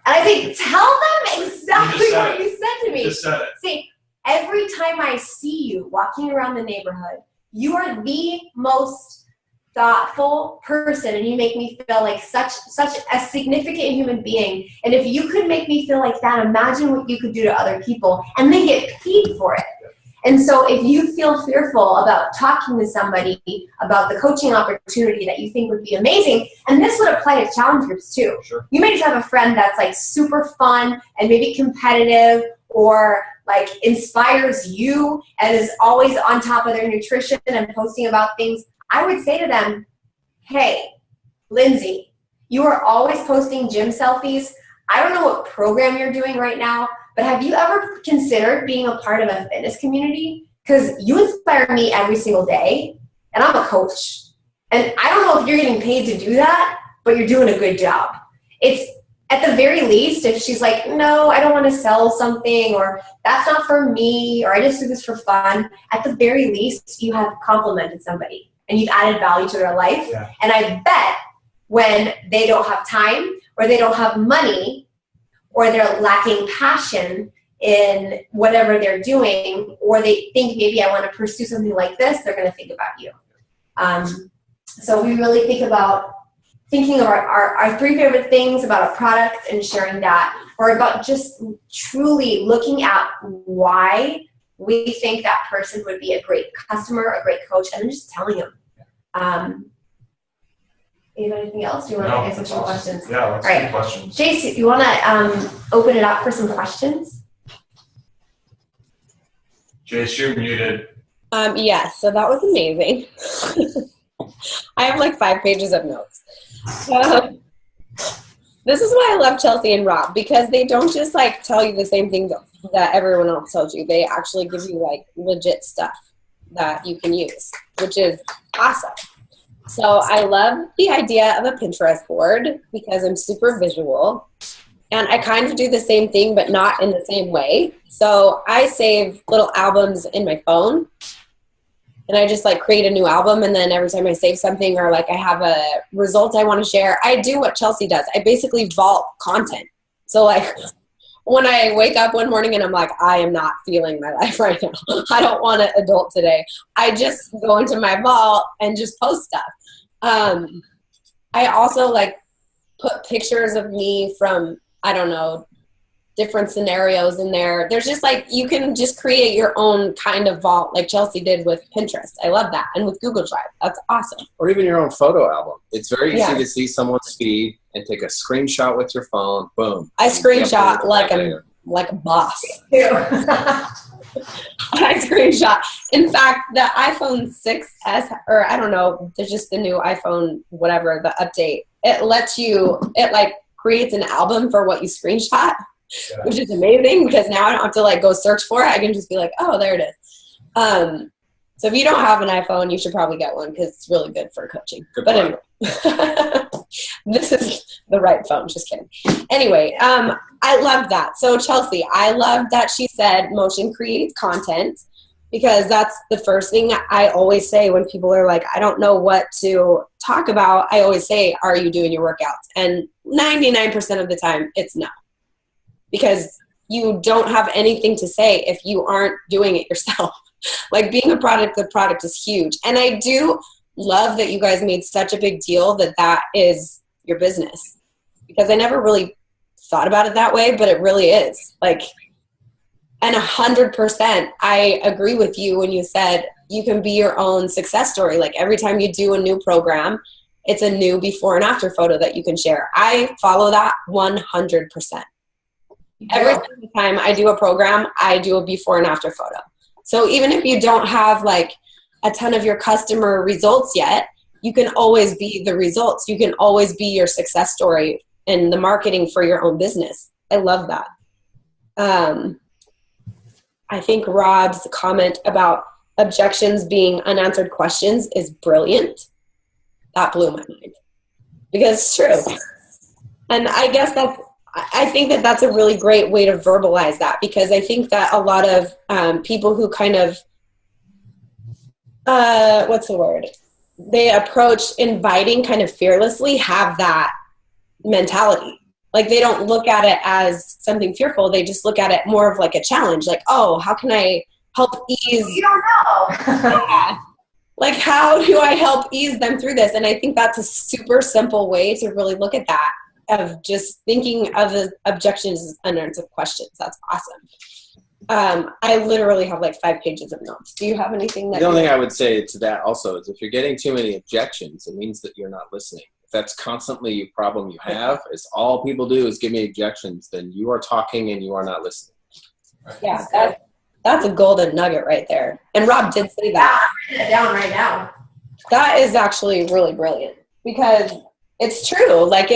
And I think, tell them exactly what you said to me. Just said it. See, every time I see you walking around the neighborhood, you are the most thoughtful person, and you make me feel like such a significant human being. And if you could make me feel like that, imagine what you could do to other people, and they get paid for it. And so if you feel fearful about talking to somebody about the coaching opportunity that you think would be amazing, and this would apply to challenge groups too. Sure. You may just have a friend that's like super fun and maybe competitive, or like inspires you and is always on top of their nutrition and posting about things. I would say to them, hey, Lindsay, you are always posting gym selfies. I don't know what program you're doing right now, but have you ever considered being a part of a fitness community? Because you inspire me every single day, and I'm a coach. And I don't know if you're getting paid to do that, but you're doing a good job. It's at the very least, if she's like, no, I don't want to sell something, or that's not for me, or I just do this for fun, at the very least, you have complimented somebody and you've added value to their life. Yeah. And I bet when they don't have time, or they don't have money, or they're lacking passion in whatever they're doing, or they think maybe I want to pursue something like this, they're going to think about you. So we really thinking of our three favorite things about a product and sharing that, or about just truly looking at why we think that person would be a great customer, a great coach, and then just telling them. You have anything else? Do you want to answer some questions? Yeah, let's do questions. Jace, you want to open it up for some questions? Jace, you're muted. Yes, so that was amazing. I have like 5 pages of notes. This is why I love Chelsea and Rob, because they don't just like tell you the same things that everyone else tells you. They actually give you like legit stuff that you can use, which is awesome. So I love the idea of a Pinterest board because I'm super visual, and I kind of do the same thing but not in the same way. So I save little albums in my phone, and I just like create a new album. And then every time I save something or like I have a result I want to share, I do what Chelsea does. I basically vault content. So like when I wake up one morning and I'm like, I am not feeling my life right now. I don't want to adult today. I just go into my vault and just post stuff. I also like put pictures of me from, I don't know, different scenarios in there. There's just like, you can just create your own kind of vault like Chelsea did with Pinterest. I love that. And with Google Drive. That's awesome. Or even your own photo album. It's very easy to see someone's feed and take a screenshot with your phone. Boom. I screenshot like a boss. I screenshot. In fact, the iPhone 6S, or I don't know, there's just the new iPhone, whatever, the update. It lets you, it like creates an album for what you screenshot, which is amazing because now I don't have to like go search for it. I can just be like, oh, there it is. So if you don't have an iPhone, you should probably get one because it's really good for coaching. But anyway, this is the right phone. Just kidding. Anyway, I love that. So Chelsea, I love that she said motion creates content because that's the first thing I always say when people are like, I don't know what to talk about. I always say, are you doing your workouts? And 99% of the time it's no, because you don't have anything to say if you aren't doing it yourself. Like being a product, the product is huge. And I do love that you guys made such a big deal that that is your business, because I never really thought about it that way, but it really is. Like, and 100%, I agree with you when you said you can be your own success story. Like every time you do a new program, it's a new before and after photo that you can share. I follow that 100%. Every time I do a program, I do a before and after photo. So even if you don't have like a ton of your customer results yet, you can always be the results. You can always be your success story in the marketing for your own business. I love that. I think Robb's comment about objections being unanswered questions is brilliant. That blew my mind because it's true. And I guess I think that that's a really great way to verbalize that, because I think that a lot of people who kind of, what's the word? They approach inviting kind of fearlessly have that mentality. Like they don't look at it as something fearful. They just look at it more of like a challenge. Like, oh, how can I help ease? You don't know. Yeah. Like, how do I help ease them through this? And I think that's a super simple way to really look at that, of just thinking of the objections as unanswered questions. That's awesome. I literally have like 5 pages of notes. Do you have anything that? The only thing I would say to that also is if you're getting too many objections, it means that you're not listening. If that's constantly a problem you have, is all people do is give me objections, then you are talking and you are not listening. Yeah, that's a golden nugget right there. And Robb did say that. Yeah, I'm writing it down right now. That is actually really brilliant, because it's true. Like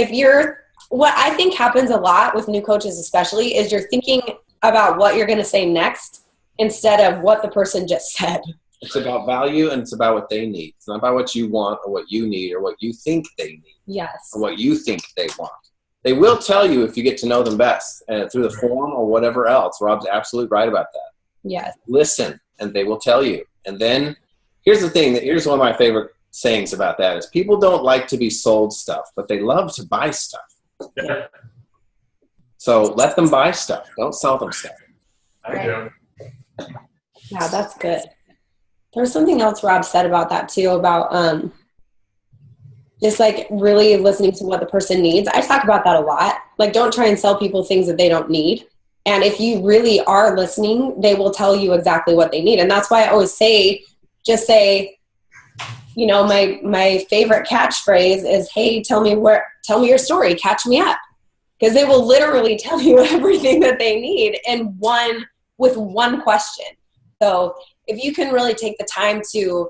what I think happens a lot with new coaches especially is you're thinking about what you're going to say next instead of what the person just said. It's about value and it's about what they need. It's not about what you want or what you need or what you think they need. Yes. Or what you think they want. They will tell you if you get to know them best through the form or whatever else. Robb's absolutely right about that. Yes. Listen, and they will tell you. And then here's the thing. Here's one of my favorite sayings about that is people don't like to be sold stuff, but they love to buy stuff. Yeah. So let them buy stuff. Don't sell them stuff. I do. Yeah, that's good. There's something else Robb said about that too, about just like really listening to what the person needs. I talk about that a lot. Like, don't try and sell people things that they don't need. And if you really are listening, they will tell you exactly what they need. And that's why I always say, just say, you know, my favorite catchphrase is, hey, tell me your story, catch me up. Because they will literally tell you everything that they need with one question. So if you can really take the time to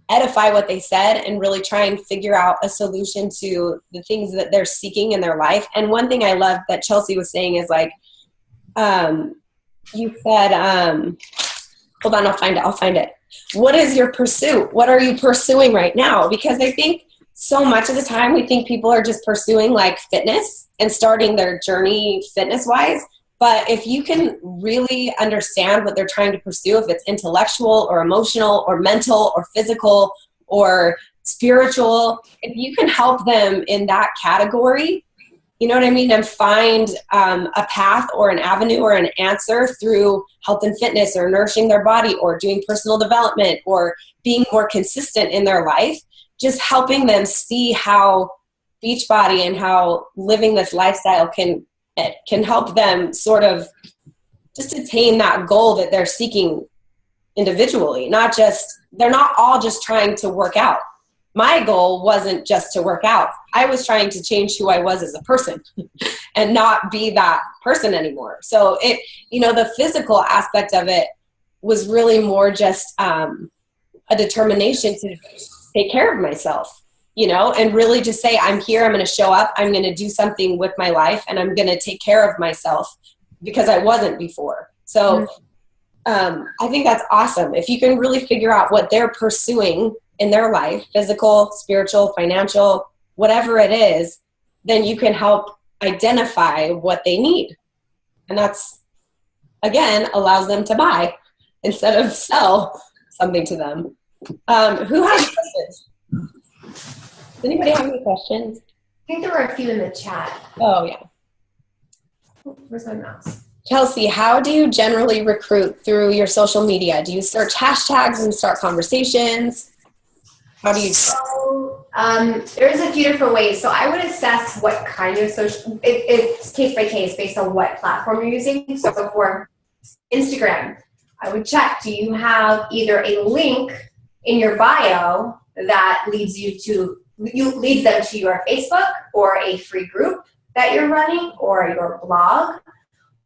edify what they said and really try and figure out a solution to the things that they're seeking in their life. And one thing I love that Chelsea was saying is like, you said, hold on, I'll find it. What is your pursuit? What are you pursuing right now? Because I think so much of the time we think people are just pursuing like fitness and starting their journey fitness wise. But if you can really understand what they're trying to pursue, if it's intellectual or emotional or mental or physical or spiritual, if you can help them in that category, you know what I mean, and find a path or an avenue or an answer through health and fitness or nourishing their body or doing personal development or being more consistent in their life, just helping them see how Beachbody and how living this lifestyle can help them sort of just attain that goal that they're seeking individually. They're not all just trying to work out. My goal wasn't just to work out. I was trying to change who I was as a person and not be that person anymore. So the physical aspect of it was really more just a determination to take care of myself, and really just say, I'm here, I'm going to show up, I'm going to do something with my life, and I'm going to take care of myself because I wasn't before. So I think that's awesome. If you can really figure out what they're pursuing in their life, physical, spiritual, financial, whatever it is, then you can help identify what they need. And that's, again, allows them to buy instead of sell something to them. Who has questions? Does anybody have any questions? I think there were a few in the chat. Oh, yeah. Where's my mouse? Chelsea, how do you generally recruit through your social media? Do you search hashtags and start conversations? How do you? So, there's a few different ways. So I would assess what kind of social, it's case by case based on what platform you're using. So for Instagram, I would check, do you have either a link in your bio that leads them to your Facebook or a free group that you're running or your blog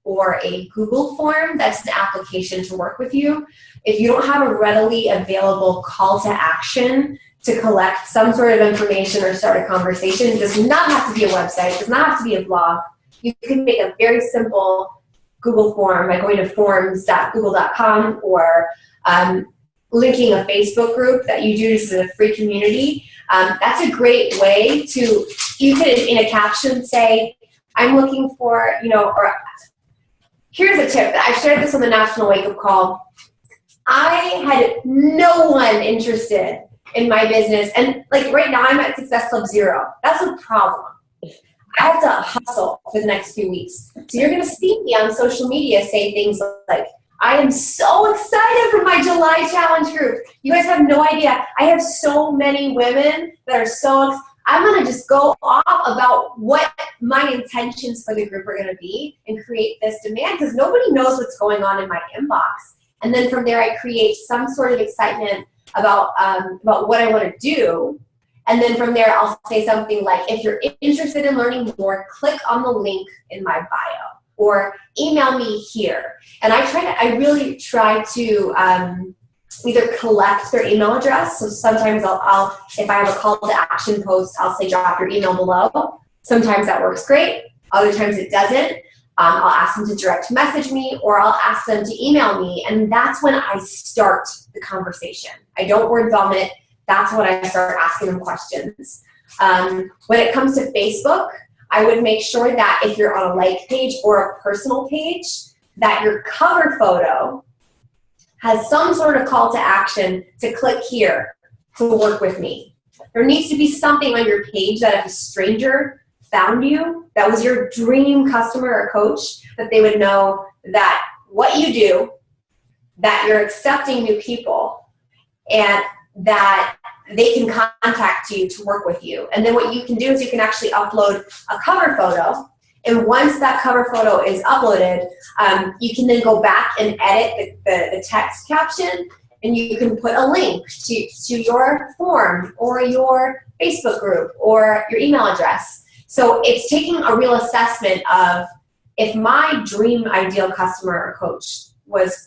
or a Google form that's an application to work with you. If you don't have a readily available call to action to collect some sort of information or start a conversation, it does not have to be a website, it does not have to be a blog. You can make a very simple Google form by going to forms.google.com or linking a Facebook group that you do. This is a free community. That's a great way to, you could in a caption say, I'm looking for, or here's a tip. I've shared this on the National Wake Up Call. I had no one interested in my business. And like right now I'm at Success Club 0. That's a problem. I have to hustle for the next few weeks. So you're going to see me on social media say things like, I am so excited for my July challenge group. You guys have no idea. I have so many women that are I'm going to just go off about what my intentions for the group are going to be and create this demand because nobody knows what's going on in my inbox. And then from there, I create some sort of excitement about what I want to do. And then from there, I'll say something like, if you're interested in learning more, click on the link in my bio or email me here. And I really try to either collect their email address. So sometimes I'll, if I have a call to action post, I'll say drop your email below. Sometimes that works great. Other times it doesn't. I'll ask them to direct message me or I'll ask them to email me. And that's when I start the conversation. I don't word vomit. That's when I start asking them questions. When it comes to Facebook, I would make sure that if you're on a like page or a personal page, that your cover photo has some sort of call to action to click here to work with me. There needs to be something on your page that if a stranger found you, that was your dream customer or coach, that they would know that what you do, that you're accepting new people, and that they can contact you to work with you. And then what you can do is you can actually upload a cover photo. And once that cover photo is uploaded, you can then go back and edit the text caption, and you can put a link to your form or your Facebook group or your email address. So it's taking a real assessment of if my dream ideal customer or coach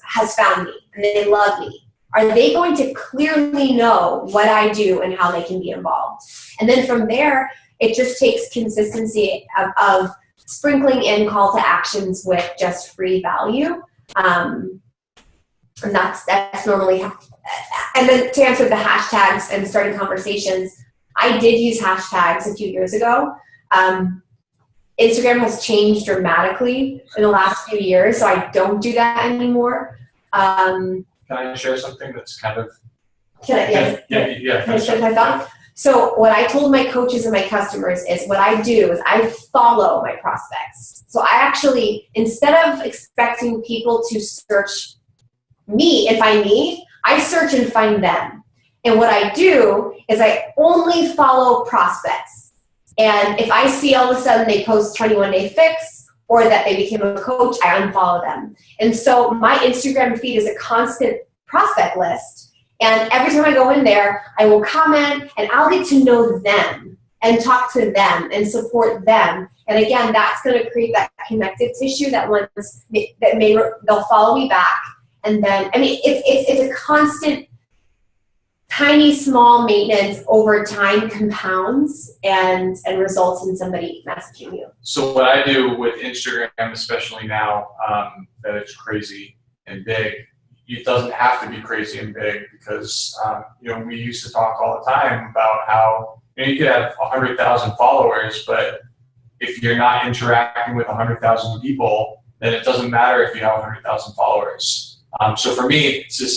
has found me and they love me, are they going to clearly know what I do and how they can be involved? And then from there, it just takes consistency of sprinkling in call to actions with just free value. And that's normally, and then to answer the hashtags and starting conversations, I did use hashtags a few years ago. Instagram has changed dramatically in the last few years, so I don't do that anymore. Can I share something that's kind of... Can I share my thought? So what I told my coaches and my customers is what I do is I follow my prospects. So I actually, instead of expecting people to search me and find me, I search and find them. And what I do is I only follow prospects. And if I see all of a sudden they post 21-day fix or that they became a coach, I unfollow them. And so my Instagram feed is a constant prospect list. And every time I go in there, I will comment and I'll get to know them and talk to them and support them. And again, that's going to create that connective tissue that they'll follow me back. And then, I mean, it's a constant, tiny, small maintenance over time compounds and results in somebody messaging you. So what I do with Instagram, especially now that it's crazy and big, it doesn't have to be crazy and big because, we used to talk all the time about how you could have 100,000 followers, but if you're not interacting with 100,000 people, then it doesn't matter if you have 100,000 followers. So for me, it's the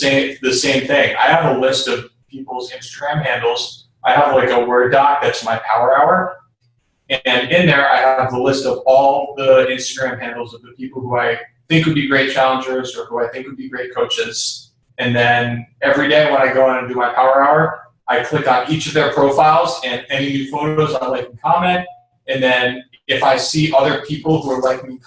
same thing. I have a list of people's Instagram handles. I have like a Word doc that's my power hour. And in there, I have the list of all the Instagram handles of the people who I think would be great challengers or who I think would be great coaches. And then every day when I go in and do my power hour, I click on each of their profiles and any new photos I like and comment. And then if I see other people who are like me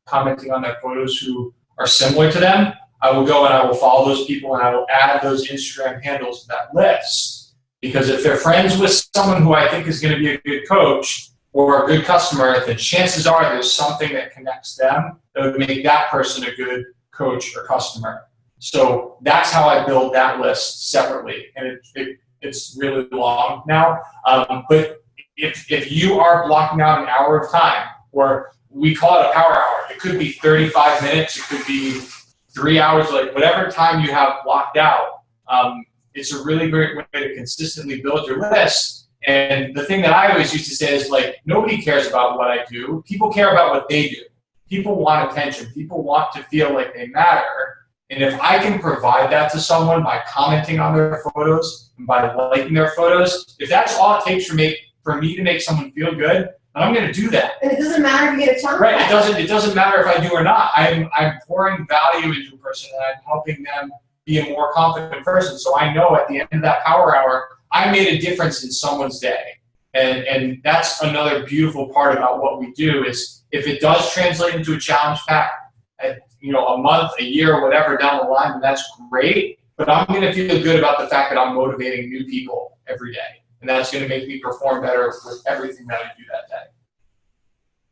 commenting on their photos who are similar to them, I will go and I will follow those people and I will add those Instagram handles to that list. Because if they're friends with someone who I think is going to be a good coach or a good customer, then chances are there's something that connects them that would make that person a good coach or customer. So that's how I build that list separately. And it's really long now. But if you are blocking out an hour of time, or we call it a power hour, it could be 35 minutes, it could be 3 hours, like whatever time you have blocked out, it's a really great way to consistently build your list. And the thing that I always used to say is like, nobody cares about what I do. People care about what they do. People want attention. People want to feel like they matter. And if I can provide that to someone by commenting on their photos and by liking their photos, if that's all it takes for me to make someone feel good, then I'm going to do that. And it doesn't matter if you get a challenge. Right. It doesn't matter if I do or not. I'm pouring value into a person and I'm helping them be a more confident person. So I know at the end of that power hour, I made a difference in someone's day. And that's another beautiful part about what we do is if it does translate into a challenge pack at, a month, a year, whatever down the line, then that's great. But I'm going to feel good about the fact that I'm motivating new people every day. And that's going to make me perform better with everything that I do that day.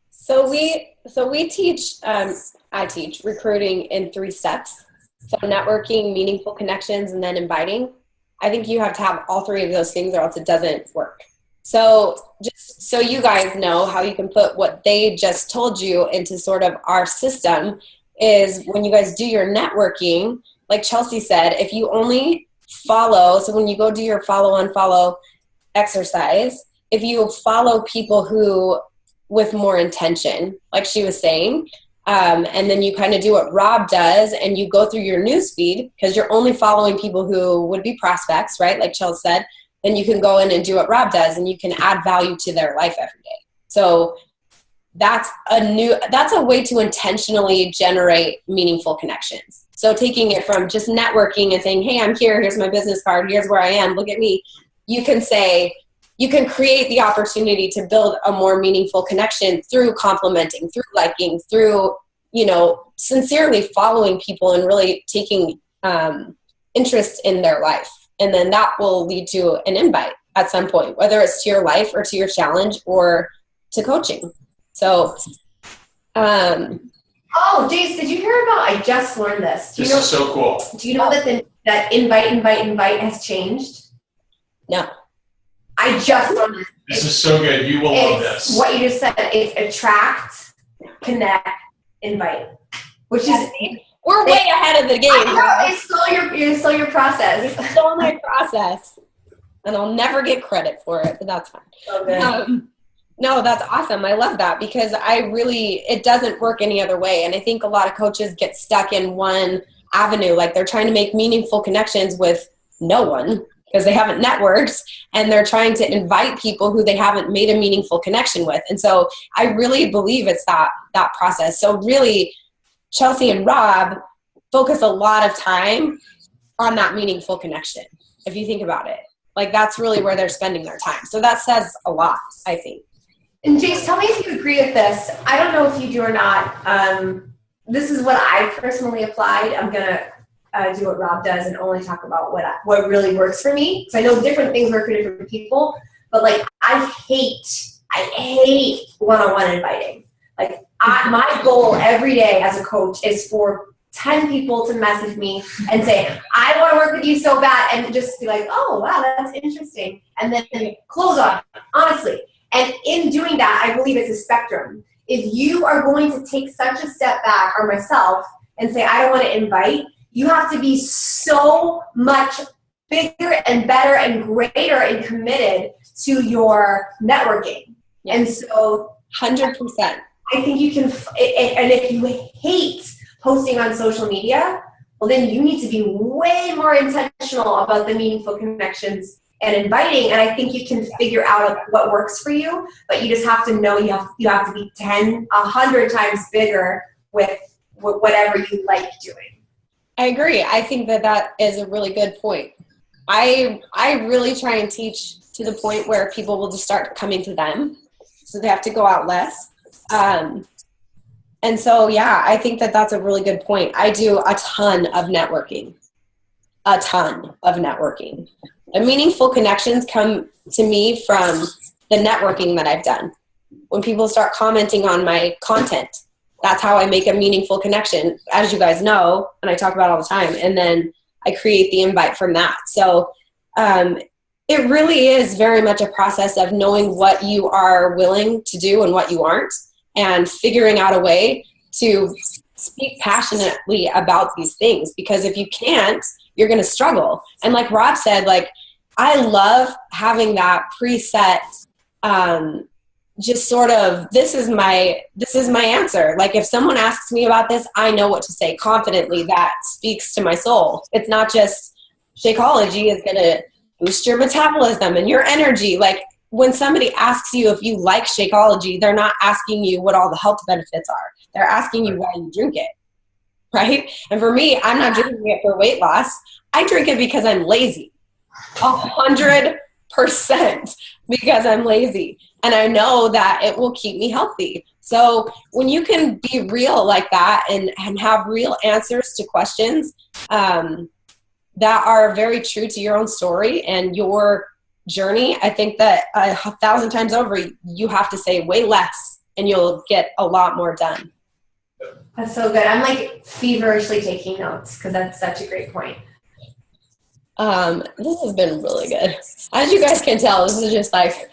So we teach, I teach recruiting in 3 steps. So networking, meaningful connections, and then inviting. I think you have to have all 3 of those things or else it doesn't work. So just so you guys know how you can put what they just told you into sort of our system is when you guys do your networking, like Chelsea said, if you only follow, so when you go do your follow-unfollow exercise, if you follow people who with more intention, like she was saying, and then you kind of do what Rob does and you go through your newsfeed because you're only following people who would be prospects, right? Like Chelsea said, then you can go in and do what Rob does and you can add value to their life every day. So that's a way to intentionally generate meaningful connections. So taking it from just networking and saying, hey, I'm here, here's my business card, here's where I am, look at me. You can create the opportunity to build a more meaningful connection through complimenting, through liking, through, sincerely following people and really taking interest in their life. And then that will lead to an invite at some point, whether it's to your life or to your challenge or to coaching. So, oh, Jace, did you hear about, I just learned this. This is so cool. Do you know that invite has changed? No. I just learned this. This is so good. You will love this. What you just said, it's attract, connect, invite. Which is... We're way ahead of the game. You stole your process. You stole my process. And I'll never get credit for it, but that's fine. Okay. No, that's awesome. I love that because it doesn't work any other way. And I think a lot of coaches get stuck in one avenue. Like they're trying to make meaningful connections with no one because they haven't networked, and they're trying to invite people who they haven't made a meaningful connection with. And so I really believe it's that process. So really, Chelsea and Robb focus a lot of time on that meaningful connection, if you think about it. Like that's really where they're spending their time. So that says a lot, I think. And Jace, tell me if you agree with this. I don't know if you do or not. This is what I personally applied. I'm going to do what Robb does and only talk about what really works for me. Because I know different things work for different people. But like, I hate one-on-one inviting. Like my goal every day as a coach is for 10 people to message me and say, I want to work with you so bad, and just be like, oh, wow, that's interesting. And then close on it, honestly. And in doing that, I believe it's a spectrum. If you are going to take such a step back, or myself, and say, I don't want to invite, you have to be so much bigger and better and greater and committed to your networking. Yeah. And so 100%. I think you can, and if you hate posting on social media, well, then you need to be way more intentional about the meaningful connections and inviting. And I think you can figure out what works for you, but you just have to know you have to be 10, 100 times bigger with whatever you like doing. I agree. I think that is a really good point. I really try and teach to the point where people will just start coming to them, so they have to go out less. And so, yeah, I think that's a really good point. I do a ton of networking. The meaningful connections come to me from the networking that I've done. When people start commenting on my content, that's how I make a meaningful connection, as you guys know, and I talk about all the time. And then I create the invite from that. So it really is very much a process of knowing what you are willing to do and what you aren't, and figuring out a way to speak passionately about these things. Because if you can't, you're going to struggle. And like Robb said, like, I love having that preset, just sort of, this is my answer. Like if someone asks me about this, I know what to say confidently that speaks to my soul. It's not just Shakeology is going to boost your metabolism and your energy. Like when somebody asks you if you like Shakeology, they're not asking you what all the health benefits are. They're asking you why you drink it, right? And for me, I'm not drinking it for weight loss. I drink it because I'm lazy, 100% because I'm lazy. And I know that it will keep me healthy. So when you can be real like that and have real answers to questions that are very true to your own story and your journey, I think that 1,000 times over, you have to say way less and you'll get a lot more done. That's so good. I'm like feverishly taking notes because that's such a great point. This has been really good. As you guys can tell, this is just like,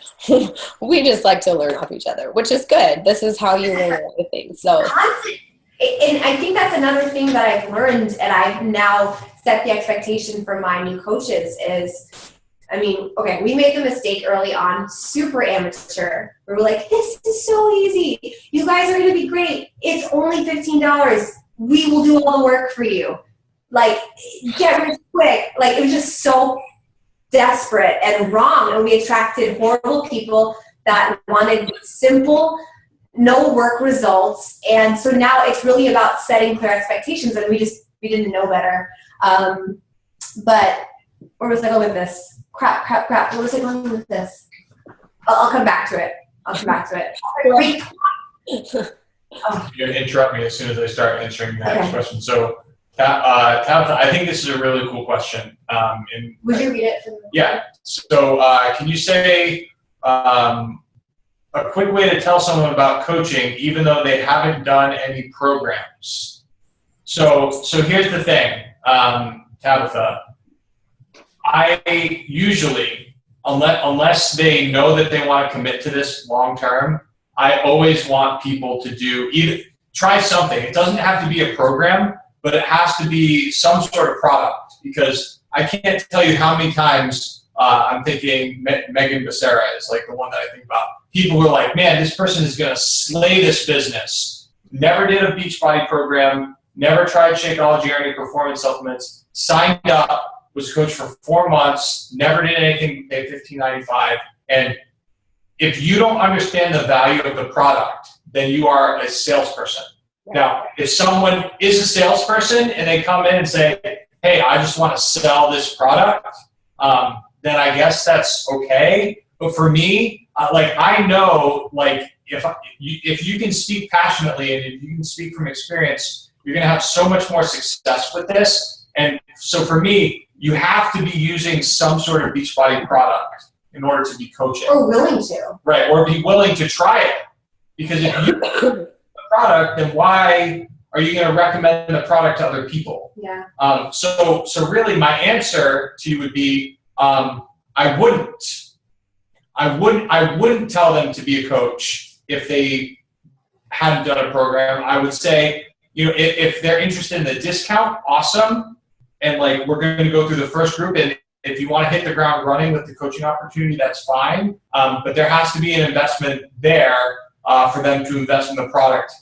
we just like to learn off each other, which is good. This is how you learn everything. So, and I think that's another thing that I've learned, and I've now set the expectation for my new coaches is, I mean, okay, we made the mistake early on, super amateur. We were like, this is so easy. You guys are going to be great. It's only $15. We will do all the work for you. Like, get rich quick. Like, it was just so desperate and wrong. And we attracted horrible people that wanted simple, no work results. And so now it's really about setting clear expectations, and we didn't know better. But where was I going with this? Crap. Where was I going with this? I'll come back to it. You're going to interrupt me as soon as I start answering the next question. So, Tabitha, I think this is a really cool question. Would you read it? Yeah. So can you say a quick way to tell someone about coaching even though they haven't done any programs? So here's the thing, Tabitha. I usually, unless they know that they want to commit to this long term, I always want people to try something. It doesn't have to be a program, but it has to be some sort of product, because I can't tell you how many times I'm thinking Megan Becerra is like the one that I think about. people who are like, man, this person is going to slay this business. Never did a Beachbody program, never tried Shakeology or any performance supplements, signed up, was coached for 4 months, never did anything, paid $15.95. And if you don't understand the value of the product, then you are a salesperson. Now, if someone is a salesperson and they come in and say, hey, I just want to sell this product, then I guess that's okay. But for me, I know, if you can speak passionately and if you can speak from experience, you're going to have so much more success with this. And so for me, you have to be using some sort of Beachbody product in order to be coaching. Or willing to. Right, or be willing to try it. Because if you the product, then why are you going to recommend the product to other people? Yeah. So really my answer to you would be, I wouldn't tell them to be a coach if they hadn't done a program. I would say, if they're interested in the discount, awesome. And we're going to go through the first group, and if you want to hit the ground running with the coaching opportunity, that's fine. But there has to be an investment there for them to invest in the product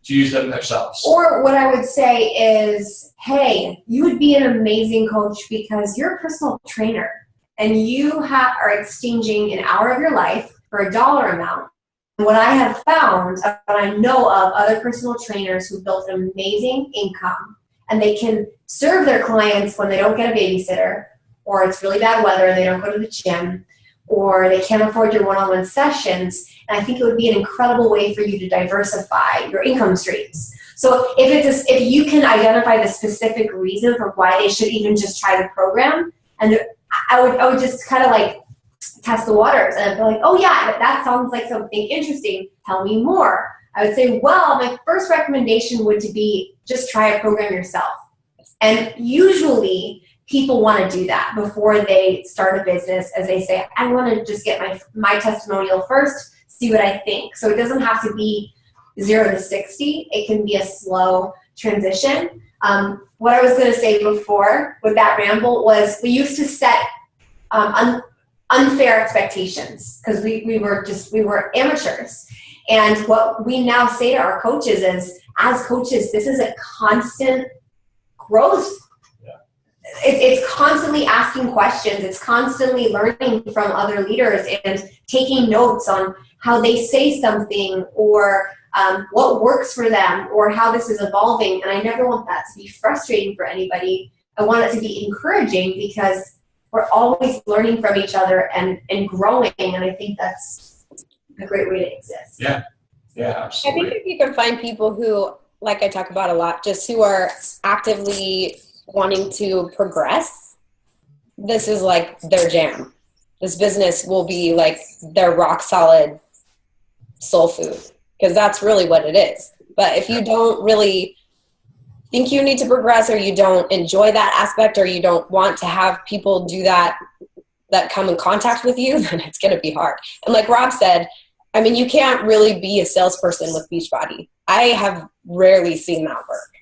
to use them themselves. Or what I would say is, hey, you would be an amazing coach because you're a personal trainer and you are exchanging an hour of your life for a dollar amount. What I have found, and I know of other personal trainers who built an amazing income, and they can serve their clients when they don't get a babysitter, or it's really bad weather and they don't go to the gym, or they can't afford your one-on-one sessions. And I think it would be an incredible way for you to diversify your income streams. So if you can identify the specific reason for why they should even just try the program, and I would just kind of test the waters and be like, oh yeah, that sounds like something interesting. Tell me more. I would say, well, my first recommendation would be just try a program yourself. And usually people want to do that before they start a business, as they say, I want to just get my testimonial first, see what I think. So it doesn't have to be 0 to 60. It can be a slow transition. What I was going to say before with that ramble was we used to set unfair expectations because we were amateurs. And what we now say to our coaches is, as coaches, this is a constant growth. It's constantly asking questions. It's constantly learning from other leaders and taking notes on how they say something or what works for them or how this is evolving. And I never want that to be frustrating for anybody. I want it to be encouraging because we're always learning from each other and growing. And I think that's a great way to exist. Yeah, absolutely. I think if you can find people who, like I talk about a lot, just who are actively wanting to progress, this is their jam. This business will be their rock solid soul food, because that's really what it is. But if you don't really think you need to progress, or you don't enjoy that aspect, or you don't want to have people do that come in contact with you, then it's going to be hard. And like Rob said, I mean, you can't really be a salesperson with Beachbody. I have rarely seen that work.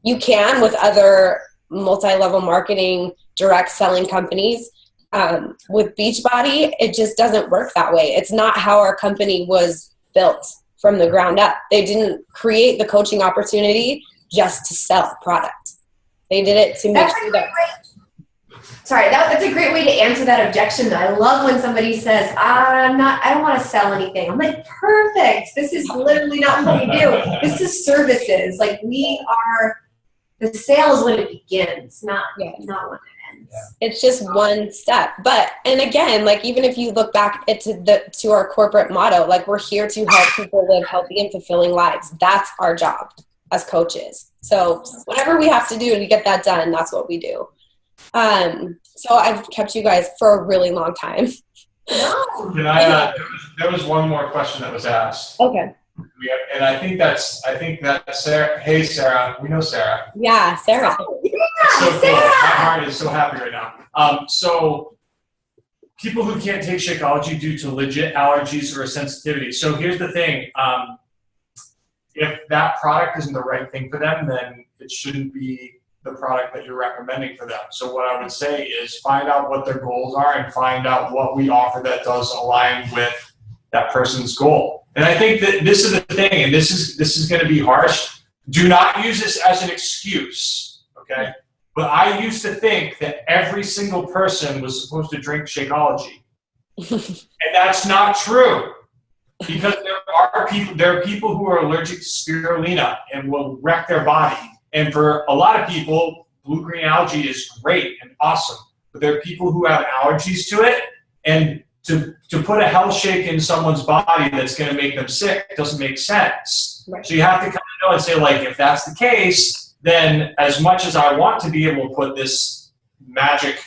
You can with other multi-level marketing, direct selling companies. With Beachbody, it just doesn't work that way. It's not how our company was built from the ground up. They didn't create the coaching opportunity just to sell a product. They did it to make sure that... Sorry, that's a great way to answer that objection, though. I love when somebody says, I don't want to sell anything. I'm like, perfect. This is literally not what we do. This is services. The sale is when it begins, not when it ends. Yeah. It's just one step. And again, even if you look back to our corporate motto, we're here to help people live healthy and fulfilling lives. That's our job as coaches. So whatever we have to do to get that done, that's what we do. So I've kept you guys for a really long time. There was one more question that was asked. Okay. And I think that's Sarah. Hey, Sarah. We know Sarah. Yeah, Sarah. Yeah, so Sarah. Cool. My heart is so happy right now. So people who can't take Shakeology due to legit allergies or sensitivity. So here's the thing. If that product isn't the right thing for them, then it shouldn't be the product that you're recommending for them. So what I would say is find out what their goals are and find out what we offer that does align with that person's goal. And I think that this is the thing, and this is going to be harsh. Do not use this as an excuse, okay? But I used to think that every single person was supposed to drink Shakeology. And that's not true. Because there are people who are allergic to spirulina and will wreck their body. And for a lot of people, blue-green algae is great and awesome. But there are people who have allergies to it, and to put a health shake in someone's body that's going to make them sick doesn't make sense. Right. So you have to kind of know and say, like, if that's the case, then as much as I want to be able to put this magic,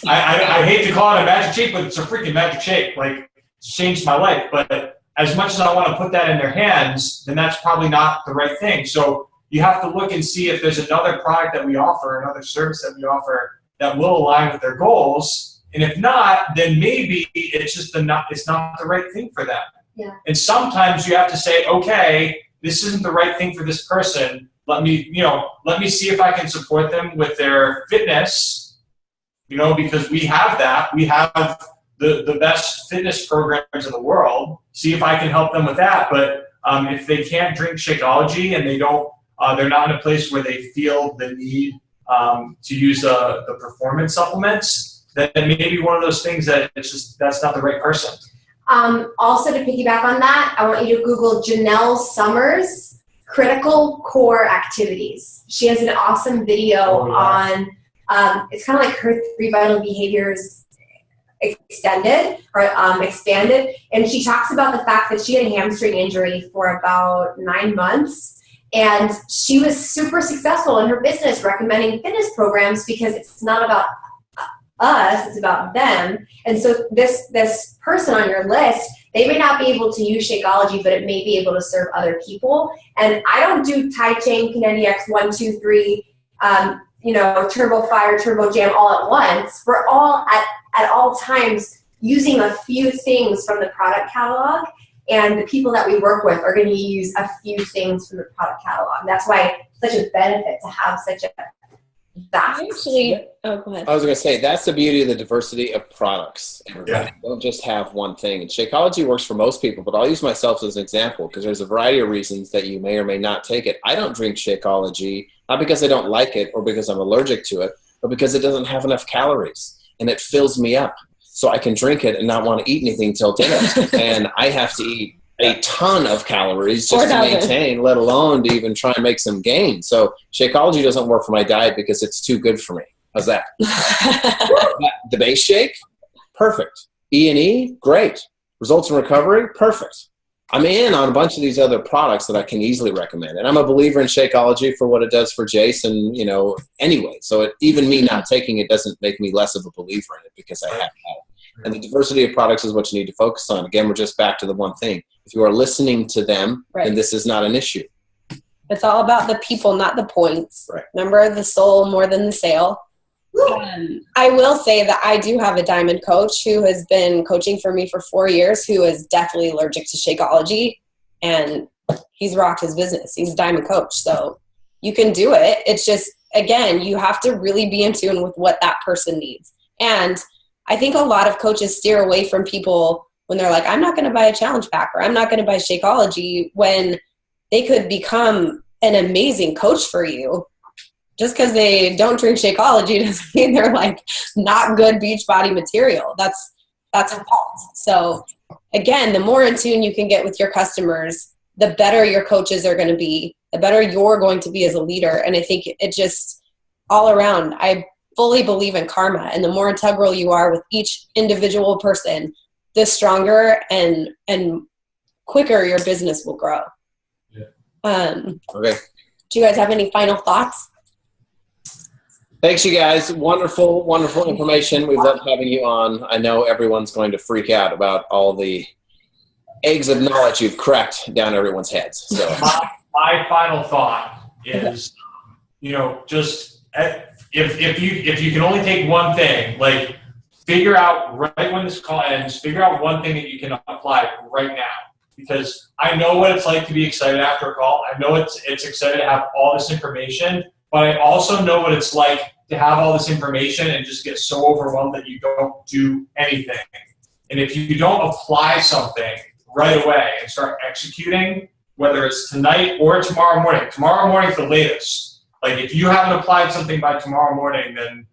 I hate to call it a magic shake, but it's a freaking magic shake. Like, it's changed my life. But as much as I want to put that in their hands, then that's probably not the right thing. So you have to look and see if there's another product that we offer, another service that we offer that will align with their goals. And if not, then maybe it's just it's not the right thing for them. Yeah. And sometimes you have to say, okay, this isn't the right thing for this person. Let me see if I can support them with their fitness, because we have that. We have the best fitness programs in the world. See if I can help them with that. But if they can't drink Shakeology and they're not in a place where they feel the need to use the performance supplements, then maybe one of those things that that's not the right person. Also, to piggyback on that, I want you to Google Janelle Summers Critical Core Activities. She has an awesome video on, it's kind of like her 3 vital behaviors expanded, and she talks about the fact that she had a hamstring injury for about 9 months, and she was super successful in her business recommending fitness programs because it's not about us, it's about them. And so this person on your list, they may not be able to use Shakeology, but it may be able to serve other people. And I don't do Tai Chain, Kinetti X 1, 2, 3, Turbo Fire, Turbo Jam all at once. We're all at all times using a few things from the product catalog, and the people that we work with are going to use a few things from the product catalog. That's why it's such a benefit to have such a vast. Actually, go ahead. I was going to say, that's the beauty of the diversity of products. Yeah. Don't just have one thing. And Shakeology works for most people, but I'll use myself as an example because there's a variety of reasons that you may or may not take it. I don't drink Shakeology, not because I don't like it or because I'm allergic to it, but because it doesn't have enough calories and it fills me up. So I can drink it and not want to eat anything till dinner. And I have to eat a ton of calories just to maintain, let alone to even try and make some gain. So Shakeology doesn't work for my diet because it's too good for me. How's that? The base shake, perfect. E&E, great. Results in recovery, perfect. I'm in on a bunch of these other products that I can easily recommend. And I'm a believer in Shakeology for what it does for Jason, anyway. So even me not taking it doesn't make me less of a believer in it because I have it. And the diversity of products is what you need to focus on. Again, we're just back to the one thing. If you are listening to them, then this is not an issue. It's all about the people, not the points. Right. Remember, the soul more than the sale. I will say that I do have a diamond coach who has been coaching for me for 4 years who is definitely allergic to Shakeology, and he's rocked his business. He's a diamond coach, so you can do it. It's just, again, you have to really be in tune with what that person needs. And I think a lot of coaches steer away from people when they're like, I'm not going to buy a challenge pack or I'm not going to buy Shakeology, when they could become an amazing coach for you. Just because they don't drink Shakeology doesn't mean they're like not good Beachbody material. That's a fault. So again, the more in tune you can get with your customers, the better your coaches are going to be, the better you're going to be as a leader. And I think it just all around, I fully believe in karma, and the more integral you are with each individual person, the stronger and quicker your business will grow. Yeah. Okay. Do you guys have any final thoughts? Thanks, you guys. Wonderful, wonderful information. We love having you on. I know everyone's going to freak out about all the eggs of knowledge you've cracked down everyone's heads. So my final thought is, just if you can only take one thing, like figure out right when this call ends, figure out one thing that you can apply right now. Because I know what it's like to be excited after a call. I know it's excited to have all this information. But I also know what it's like to have all this information and just get so overwhelmed that you don't do anything. And if you don't apply something right away and start executing, whether it's tonight or tomorrow morning's the latest. Like if you haven't applied something by tomorrow morning, then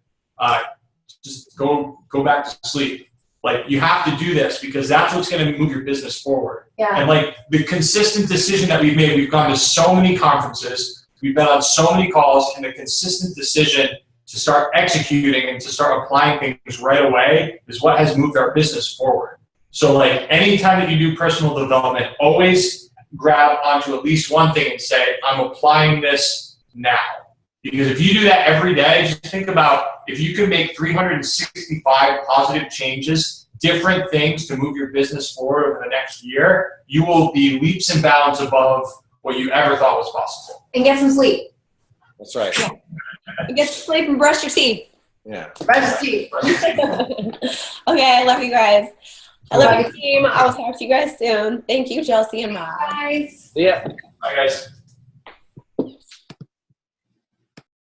just go back to sleep. Like you have to do this because that's what's going to move your business forward. Yeah. And like the consistent decision that we've made, we've gone to so many conferences, we've been on so many calls, and the consistent decision to start executing and to start applying things right away is what has moved our business forward. So like anytime that you do personal development, always grab onto at least one thing and say, I'm applying this now. Because if you do that every day, just think about if you can make 365 positive changes, different things to move your business forward over the next year, you will be leaps and bounds above what you ever thought was possible. And get some sleep. That's right. Yeah. Get to sleep and brush your teeth. Yeah. Brush your teeth. Okay, I love you guys. I love your team. I will talk to you guys soon. Thank you, Chelsea and Rob. Guys. Yeah. Bye, guys.